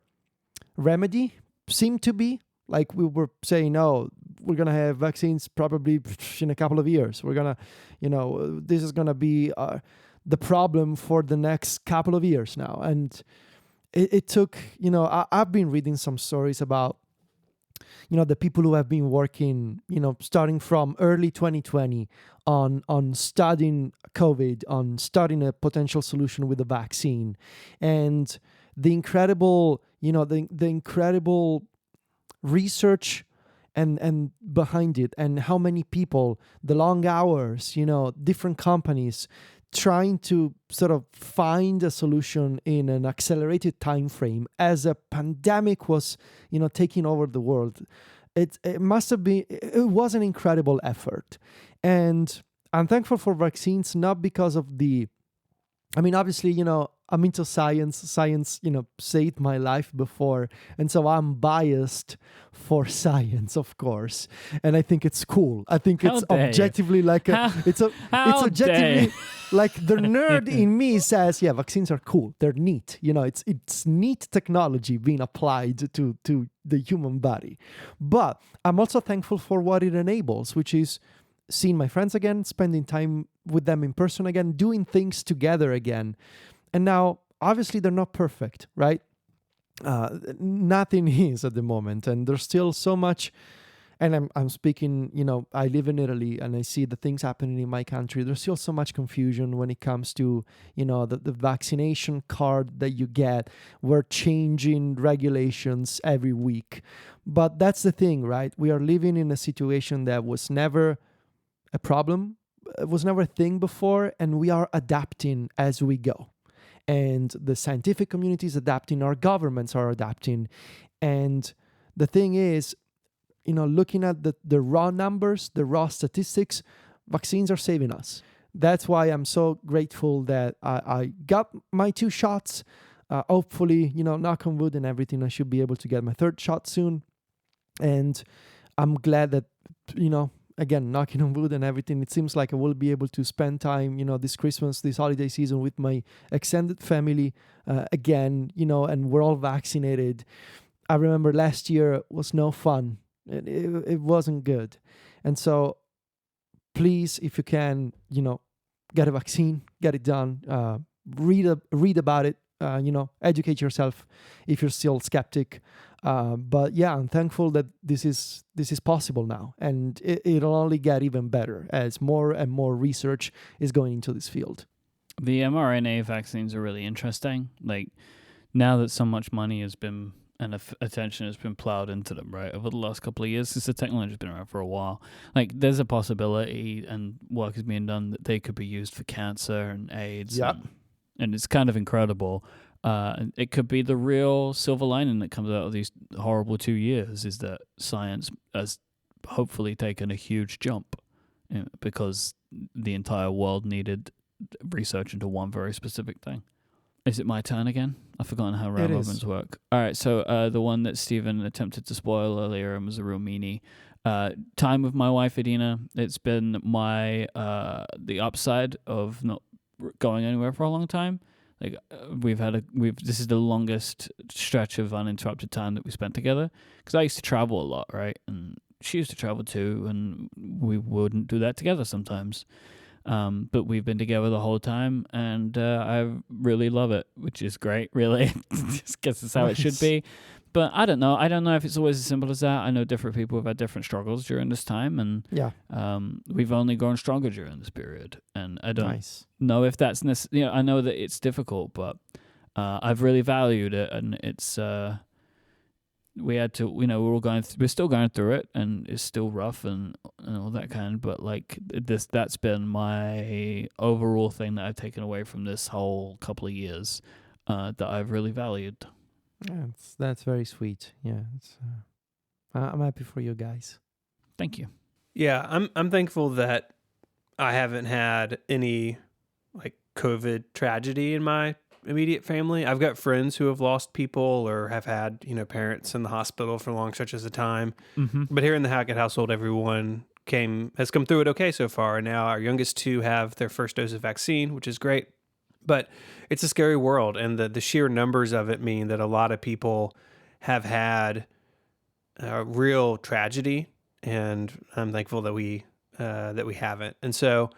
remedy seemed to be. Like we were saying, oh, we're going to have vaccines probably in a couple of years. We're going to, this is going to be the problem for the next couple of years now. And it took, I've been reading some stories about, the people who have been working, starting from early 2020 on studying COVID, on studying a potential solution with a vaccine, and the incredible, the incredible research and behind it, and how many people, the long hours, different companies trying to sort of find a solution in an accelerated time frame as a pandemic was, taking over the world. It must have been, it was an incredible effort. And I'm thankful for vaccines, not because of obviously, I'm into science. Science, saved my life before. And so I'm biased for science, of course. And I think it's cool. I think it's objectively it's objectively like the nerd in me says, yeah, vaccines are cool. They're neat. It's neat technology being applied to the human body. But I'm also thankful for what it enables, which is seeing my friends again, spending time with them in person again, doing things together again. And now, obviously, they're not perfect, right? Nothing is at the moment. And there's still so much. And I'm speaking, I live in Italy and I see the things happening in my country. There's still so much confusion when it comes to, the vaccination card that you get. We're changing regulations every week. But that's the thing, right? We are living in a situation that was never a problem. It was never a thing before. And we are adapting as we go. And the scientific community is adapting, our governments are adapting. And the thing is, looking at the raw numbers, the raw statistics, vaccines are saving us. That's why I'm so grateful that I got my 2 shots. Hopefully, knock on wood and everything, I should be able to get my 3rd shot soon. And I'm glad that, again, knocking on wood and everything, it seems like I will be able to spend time, this Christmas, this holiday season with my extended family again, and we're all vaccinated. I remember last year was no fun. It wasn't good. And so please, if you can, get a vaccine, get it done, read about it, educate yourself if you're still skeptic. But yeah, I'm thankful that this is possible now, and it'll only get even better as more and more research is going into this field. The mRNA vaccines are really interesting. Like, now that so much money has been and attention has been plowed into them, right, over the last couple of years, since the technology has been around for a while. Like, there's a possibility, and work is being done, that they could be used for cancer and AIDS. Yep. And it's kind of incredible. It could be the real silver lining that comes out of these horrible 2 years, is that science has hopefully taken a huge jump, because the entire world needed research into one very specific thing. Is it my turn again? I've forgotten how round robins work. All right, so the one that Stephen attempted to spoil earlier and was a real meanie. time with my wife Adina. It's been my the upside of not going anywhere for a long time. Like this is the longest stretch of uninterrupted time that we spent together, because I used to travel a lot, right? And she used to travel too, and we wouldn't do that together sometimes. But we've been together the whole time, and I really love it, which is great, really. Just guess it's how it should be. But I don't know. I don't know if it's always as simple as that. I know different people have had different struggles during this time, and we've only grown stronger during this period. And I don't know if that's I know that it's difficult, but I've really valued it, and it's we had to, we're still going through it, and it's still rough and all that kind. But like that's been my overall thing that I've taken away from this whole couple of years that I've really valued. Yeah, that's very sweet. Yeah, I'm happy for you guys. Thank you. Yeah, I'm thankful that I haven't had any like COVID tragedy in my immediate family. I've got friends who have lost people or have had, parents in the hospital for long stretches of time. Mm-hmm. But here in the Hackett household, everyone has come through it okay so far. And now our youngest two have their first dose of vaccine, which is great. But it's a scary world, and the sheer numbers of it mean that a lot of people have had real tragedy, and I'm thankful that we haven't. And so,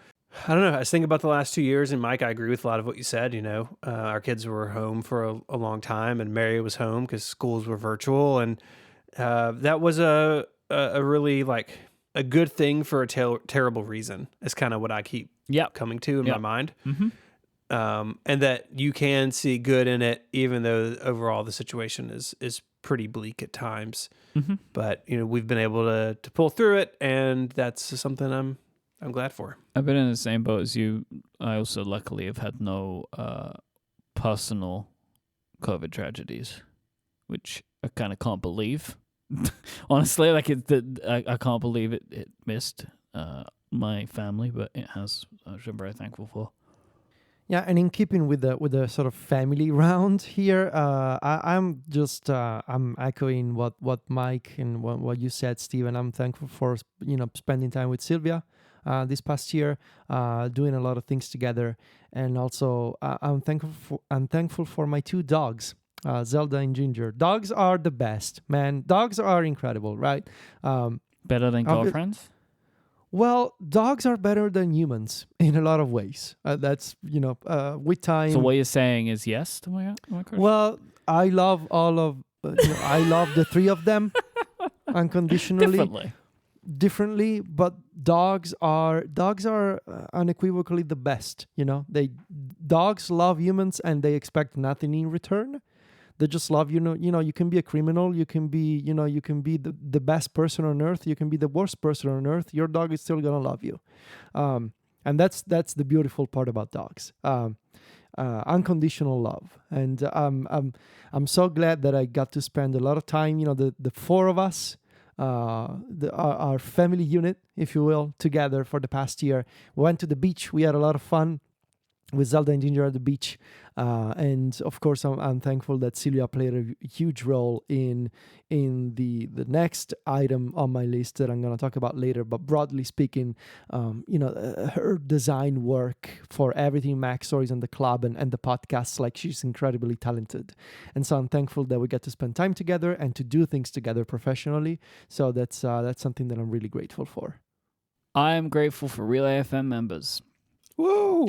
I don't know. I was thinking about the last 2 years, and Myke, I agree with a lot of what you said. Our kids were home for a long time, and Mary was home because schools were virtual, and that was a really like a good thing for a terrible reason. Is kind of what I keep coming to in my mind. Mm-hmm. And that you can see good in it, even though overall the situation is pretty bleak at times. Mm-hmm. But we've been able to pull through it, and that's something I'm glad for. I've been in the same boat as you. I also luckily have had no personal COVID tragedies, which I kind of can't believe. Honestly, like I can't believe it missed my family, but it has, which I'm very thankful for. Yeah, and in keeping with the sort of family round here, I'm echoing what Myke and what you said, Steve, and I'm thankful for spending time with Sylvia this past year, doing a lot of things together, and also I'm thankful for my two dogs, Zelda and Ginger. Dogs are the best, man. Dogs are incredible, right? Better than girlfriends? Well, dogs are better than humans in a lot of ways. That's, with time. So what you're saying is yes to my question? Well, I love all of, I love the three of them unconditionally. Differently, but dogs are unequivocally the best. Dogs love humans and they expect nothing in return. They just love you can be a criminal, you can be the best person on earth, you can be the worst person on earth, your dog is still gonna love you. And that's the beautiful part about dogs. Unconditional love. And I'm so glad that I got to spend a lot of time, the four of us, our family unit, if you will, together for the past year. We went to the beach, we had a lot of fun with Zelda and Ginger at the beach, and of course I'm thankful that Celia played a huge role in the next item on my list that I'm going to talk about later. But broadly speaking, her design work for everything Mac Stories and the club and the podcasts, like, she's incredibly talented, and so I'm thankful that we get to spend time together and to do things together professionally. So that's something that I'm really grateful for. I am grateful for Relay FM members. Woo!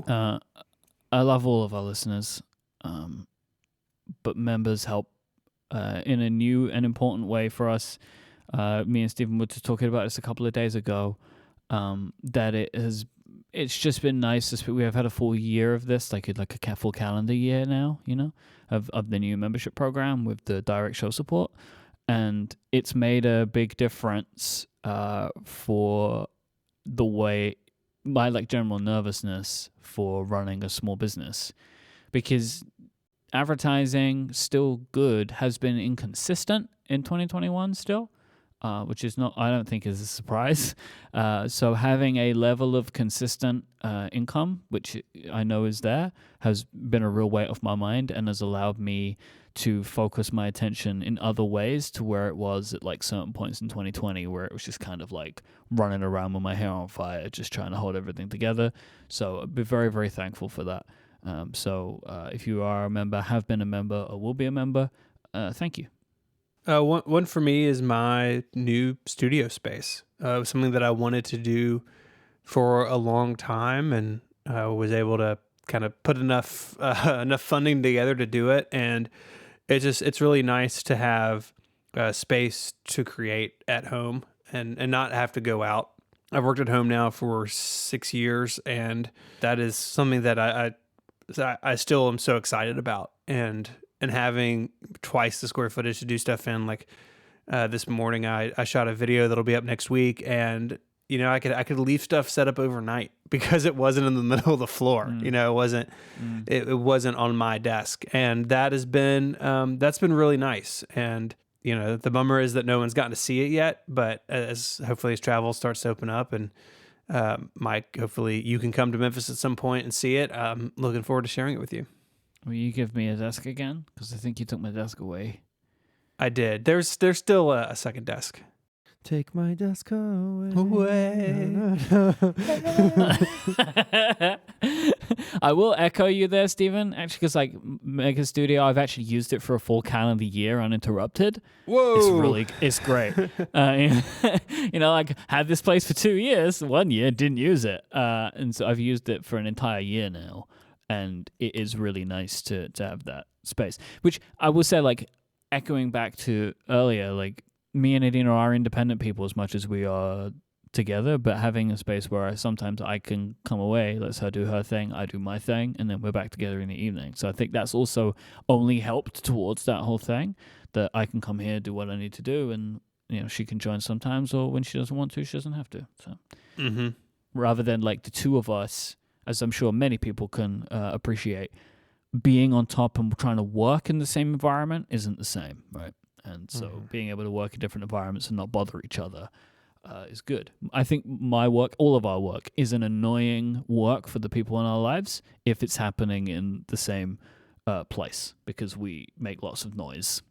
I love all of our listeners, but members help in a new and important way for us. Me and Stephen were just talking about this a couple of days ago, that it's just been nice. We have had a full year of this, like a full calendar year now, of the new membership program with the direct show support. And it's made a big difference for the way my general nervousness for running a small business, because advertising, still good, has been inconsistent in 2021 still. which is not, I don't think is a surprise. So having a level of consistent income, which I know is there, has been a real weight off my mind and has allowed me to focus my attention in other ways to where it was at like certain points in 2020 where it was just kind of like running around with my hair on fire, just trying to hold everything together. So I'd be very, very thankful for that. So if you are a member, have been a member, or will be a member, thank you. One for me is my new studio space. It was something that I wanted to do for a long time, and I was able to kind of put enough funding together to do it. And it's really nice to have space to create at home and not have to go out. I've worked at home now for 6 years, and that is something that I still am so excited about. And having twice the square footage to do stuff in, like this morning, I shot a video that'll be up next week, and I could leave stuff set up overnight because it wasn't in the middle of the floor. It wasn't it wasn't on my desk, and that's been really nice. And the bummer is that no one's gotten to see it yet. But hopefully as travel starts to open up, and Myke, hopefully you can come to Memphis at some point and see it. I'm looking forward to sharing it with you. Will you give me a desk again? Because I think you took my desk away. I did. There's still a second desk. Take my desk away. I will echo you there, Stephen. Actually, because like Mega Studio, I've actually used it for a full calendar year uninterrupted. Whoa! It's great. Like had this place for 2 years. 1 year didn't use it, and so I've used it for an entire year now, and it is really nice to have that space. Which I will say, like echoing back to earlier, like. Me and Adina are independent people as much as we are together, but having a space where sometimes I can come away, lets her do her thing, I do my thing, and then we're back together in the evening. So I think that's also only helped towards that whole thing, that I can come here, do what I need to do, and she can join sometimes, or when she doesn't want to, she doesn't have to. So rather than like the two of us, as I'm sure many people can appreciate, being on top and trying to work in the same environment isn't the same, right? And so being able to work in different environments and not bother each other is good. I think my work, all of our work, is an annoying work for the people in our lives if it's happening in the same place, because we make lots of noise.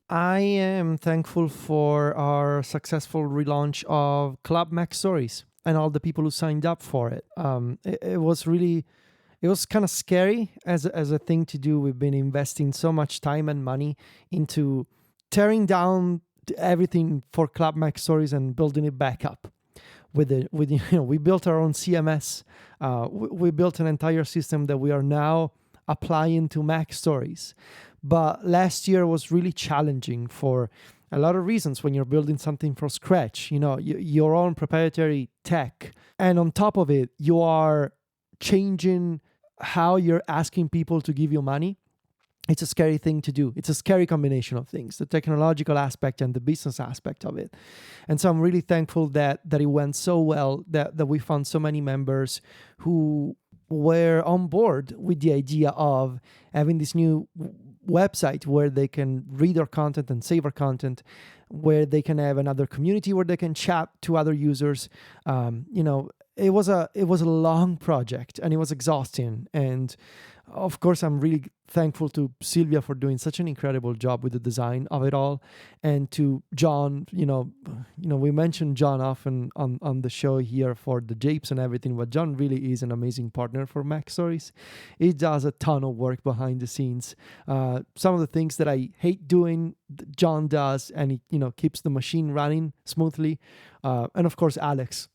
I am thankful for our successful relaunch of Club Mac Stories and all the people who signed up for it. It was kind of scary as a thing to do. We've been investing so much time and money into tearing down everything for Club Mac Stories and building it back up. We built our own CMS. We built an entire system that we are now applying to Mac Stories. But last year was really challenging for a lot of reasons when you're building something from scratch. Your own proprietary tech, and on top of it, you are changing how you're asking people to give you money. It's a scary thing to do. It's a scary combination of things, the technological aspect and the business aspect of it. And so I'm really thankful that it went so well, that we found so many members who were on board with the idea of having this new website where they can read our content and save our content, where they can have another community where they can chat to other users. It was a long project, and it was exhausting. And of course, I'm really thankful to Sylvia for doing such an incredible job with the design of it all, and to John. We mentioned John often on the show here for the japes and everything, but John really is an amazing partner for Mac Stories. He does a ton of work behind the scenes. Some of the things that I hate doing, John does, and he keeps the machine running smoothly. And of course, Alex,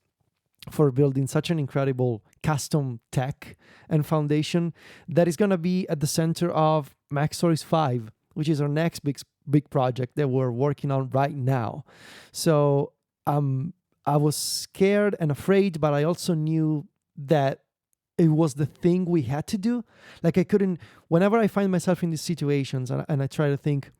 for building such an incredible custom tech and foundation that is going to be at the center of Mac Stories 5, which is our next big project that we're working on right now. So I was scared and afraid, but I also knew that it was the thing we had to do. Like, I couldn't, whenever I find myself in these situations and I try to think,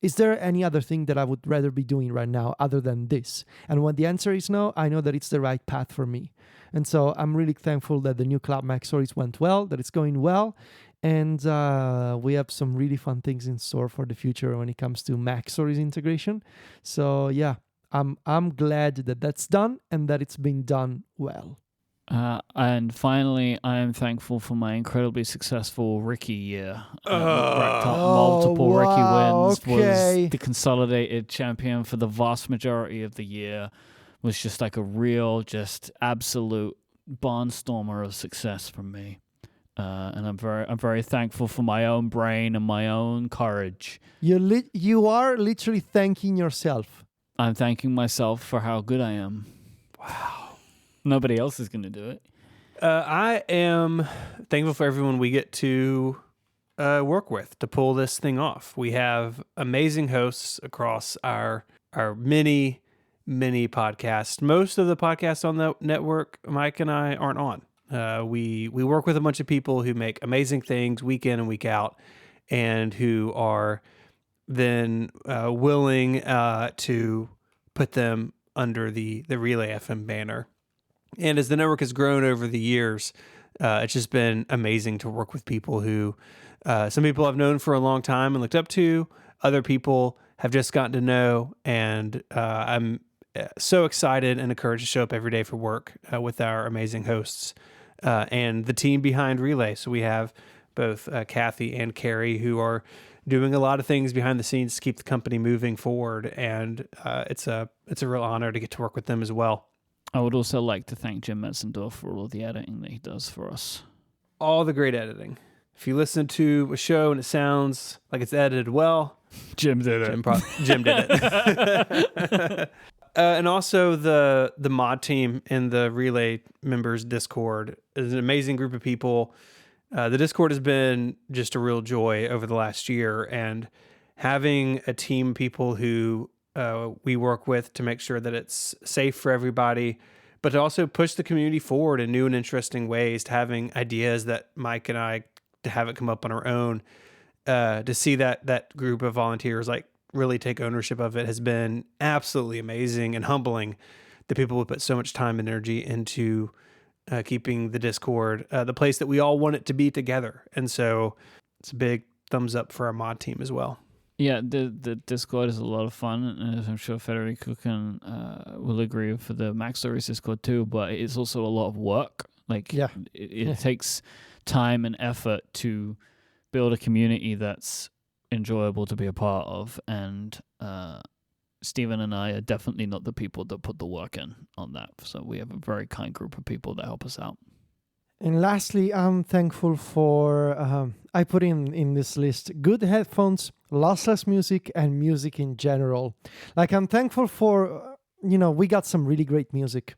is there any other thing that I would rather be doing right now other than this? And when the answer is no, I know that it's the right path for me. And so I'm really thankful that the new Club Mac Stories went well, that it's going well. And we have some really fun things in store for the future when it comes to Mac Stories integration. So yeah, I'm glad that that's done and that it's been done well. And finally, I am thankful for my incredibly successful Ricky year. Racked up multiple Ricky wins. Okay. Was the consolidated champion for the vast majority of the year. Was just like a real, just absolute barnstormer of success from me. And I'm very thankful for my own brain and my own courage. You are literally thanking yourself. I'm thanking myself for how good I am. Wow. Nobody else is going to do it. I am thankful for everyone we get to work with to pull this thing off. We have amazing hosts across our many podcasts. Most of the podcasts on the network, Myke and I aren't on. We work with a bunch of people who make amazing things week in and week out, and who are then willing to put them under the Relay FM banner. And as the network has grown over the years, it's just been amazing to work with people who some people I've known for a long time and looked up to. Other people have just gotten to know, and I'm so excited and encouraged to show up every day for work with our amazing hosts and the team behind Relay. So we have both Kathy and Carrie, who are doing a lot of things behind the scenes to keep the company moving forward, and it's a real honor to get to work with them as well. I would also like to thank Jim Metzendorf for all of the editing that he does for us. All the great editing. If you listen to a show and it sounds like it's edited well, Jim did it. Jim did it. And also the mod team in the Relay members Discord is an amazing group of people. The Discord has been just a real joy over the last year, and having a team of people who we work with to make sure that it's safe for everybody, but to also push the community forward in new and interesting ways, to having ideas that Myke and I to have it come up on our own, to see that group of volunteers like really take ownership of it has been absolutely amazing and humbling. The people who put so much time and energy into keeping the Discord the place that we all want it to be together. And so it's a big thumbs up for our mod team as well. Yeah, the Discord is a lot of fun, and I'm sure Federico will agree for the Mac Stories Discord too, but it's also a lot of work. Like, it takes time and effort to build a community that's enjoyable to be a part of, and Stephen and I are definitely not the people that put the work in on that. So we have a very kind group of people that help us out. And lastly, I'm thankful for, I put in this list, good headphones, lossless music, and music in general. Like, I'm thankful for, we got some really great music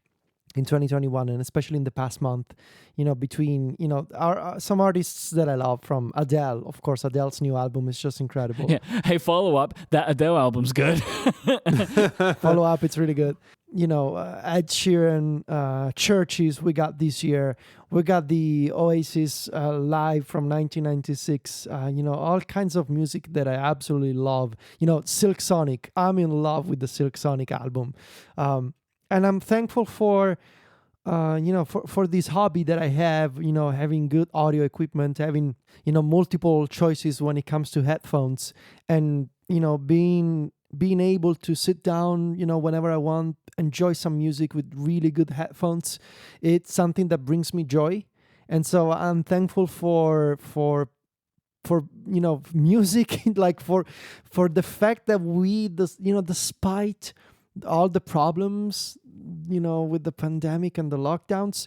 in 2021, and especially in the past month, between, some artists that I love, from Adele. Of course, Adele's new album is just incredible. Yeah. Hey, follow up, that Adele album's good. Follow up, it's really good. Ed Sheeran, Churches we got this year. We got the Oasis live from 1996. All kinds of music that I absolutely love. Silk Sonic. I'm in love with the Silk Sonic album. And I'm thankful for, for this hobby that I have, having good audio equipment, having, multiple choices when it comes to headphones, and, being able to sit down, whenever I want, enjoy some music with really good headphones. It's something that brings me joy. And so I'm thankful for music, like for the fact that we, despite all the problems, with the pandemic and the lockdowns,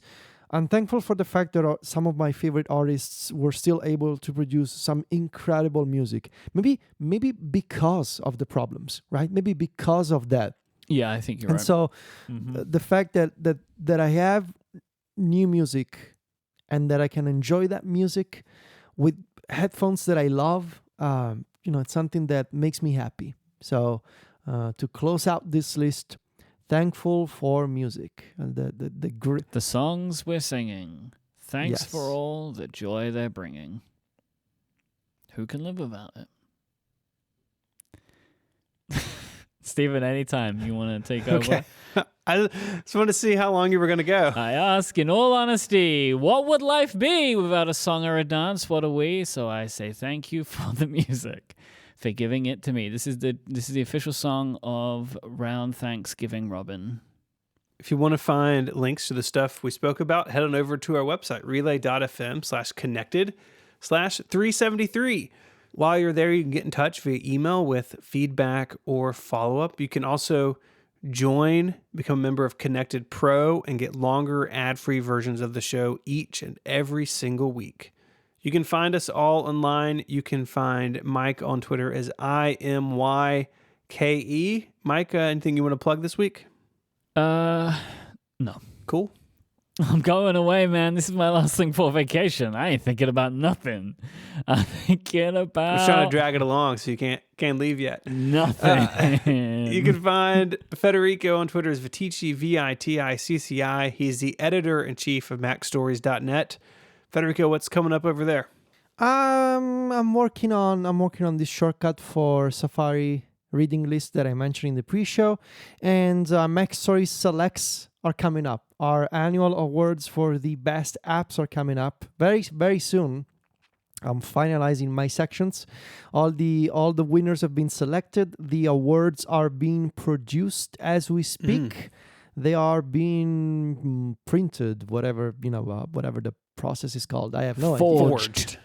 I'm thankful for the fact that some of my favorite artists were still able to produce some incredible music. Maybe because of the problems, right? Maybe because of that. Yeah, I think you're right. And so the fact that I have new music and that I can enjoy that music with headphones that I love, it's something that makes me happy. So to close out this list, thankful for music and the songs we're singing. Thanks Yes. for all the joy they're bringing. Who can live without it? Stephen, anytime you want to take over. Okay. I just want to see how long you were going to go. I ask in all honesty, what would life be without a song or a dance? What are we? So I say thank you for the music. for giving it to me. This is the official song of Round Thanksgiving, Robin. If you want to find links to the stuff we spoke about, head on over to our website, relay.fm/connected/373. While you're there, you can get in touch via email with feedback or follow-up. You can also become a member of Connected Pro, and get longer ad-free versions of the show each and every single week. You can find us all online. You can find Myke on Twitter as IMYKE. Myke, anything you want to plug this week? No. Cool. I'm going away, man. This is my last thing for vacation. I ain't thinking about nothing. I'm thinking about... I was trying to drag it along so you can't leave yet. Nothing. You can find Federico on Twitter as Viticci, VITICCI. He's the editor-in-chief of MacStories.net. Federico, what's coming up over there? I'm working on this shortcut for Safari reading list that I mentioned in the pre-show, and Mac Stories Selects are coming up. Our annual awards for the best apps are coming up very, very soon. I'm finalizing my sections. All the winners have been selected. The awards are being produced as we speak. They are being printed, whatever the process is called. I have no idea.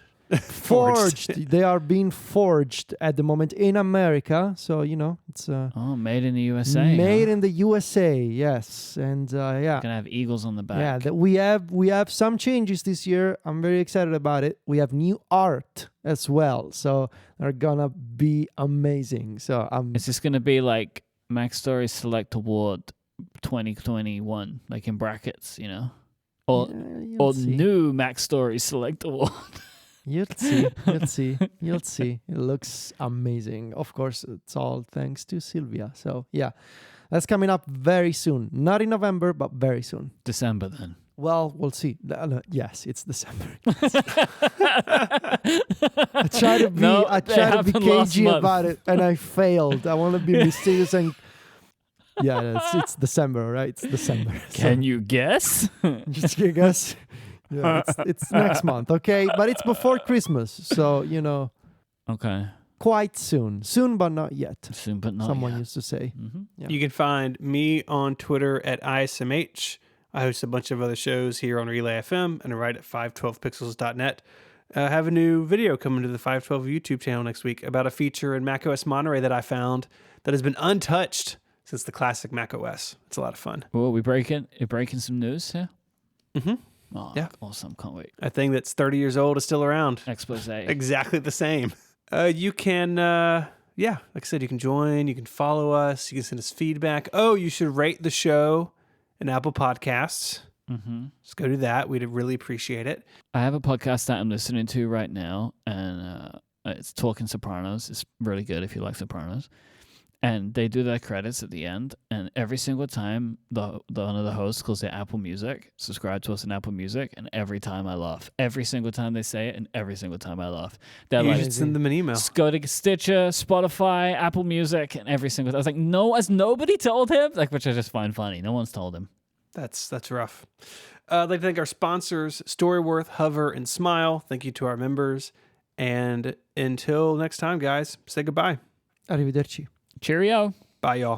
Forged. They are being forged at the moment in America. So, it's made in the USA. Made in the USA, yes. And Gonna have eagles on the back. Yeah, we have some changes this year. I'm very excited about it. We have new art as well. So they're gonna be amazing. So Is this gonna be like Mac Stories Select Award 2021, like in brackets, Or see. new Mac Stories Select Award. You'll see. It looks amazing. Of course, it's all thanks to Sylvia. So, yeah, that's coming up very soon. Not in November, but very soon. December, then. Well, we'll see. Yes, it's December. I try to be cagey about it, and I failed. I want to be mysterious and... Yeah, it's December, right? It's December. Can you guess? Just guess. Yeah, it's next month, okay? But it's before Christmas, so, Okay. Quite soon. Soon, but not yet. Soon, but not Someone yet. used to say. Mm-hmm. Yeah. You can find me on Twitter at ISMH. I host a bunch of other shows here on Relay FM and I write at 512pixels.net. I have a new video coming to the 512 YouTube channel next week about a feature in macOS Monterey that I found that has been untouched since the classic macOS. It's a lot of fun. Well, we're breaking some news here? Mm-hmm. Oh, yeah. Awesome. Can't wait. A thing that's 30 years old is still around. Expose. Exactly the same. You can, like I said, you can join, you can follow us, you can send us feedback. Oh, you should rate the show in Apple Podcasts. Mm-hmm. Just go do that. We'd really appreciate it. I have a podcast that I'm listening to right now, and it's Talking Sopranos. It's really good if you like Sopranos. And they do their credits at the end, and every single time one of the hosts calls it Apple Music, subscribe to us in Apple Music, and every time I laugh. Every single time they say it, and every single time I laugh. They're You like, should send them an email. just go to Stitcher, Spotify, Apple Music, and every single time. I was like, no, has nobody told him? Like, which I just find funny. No one's told him. That's rough. I'd like to thank our sponsors, Storyworth, Hover, and Smile. Thank you to our members. And until next time, guys, say goodbye. Arrivederci. Cheerio. Bye, y'all.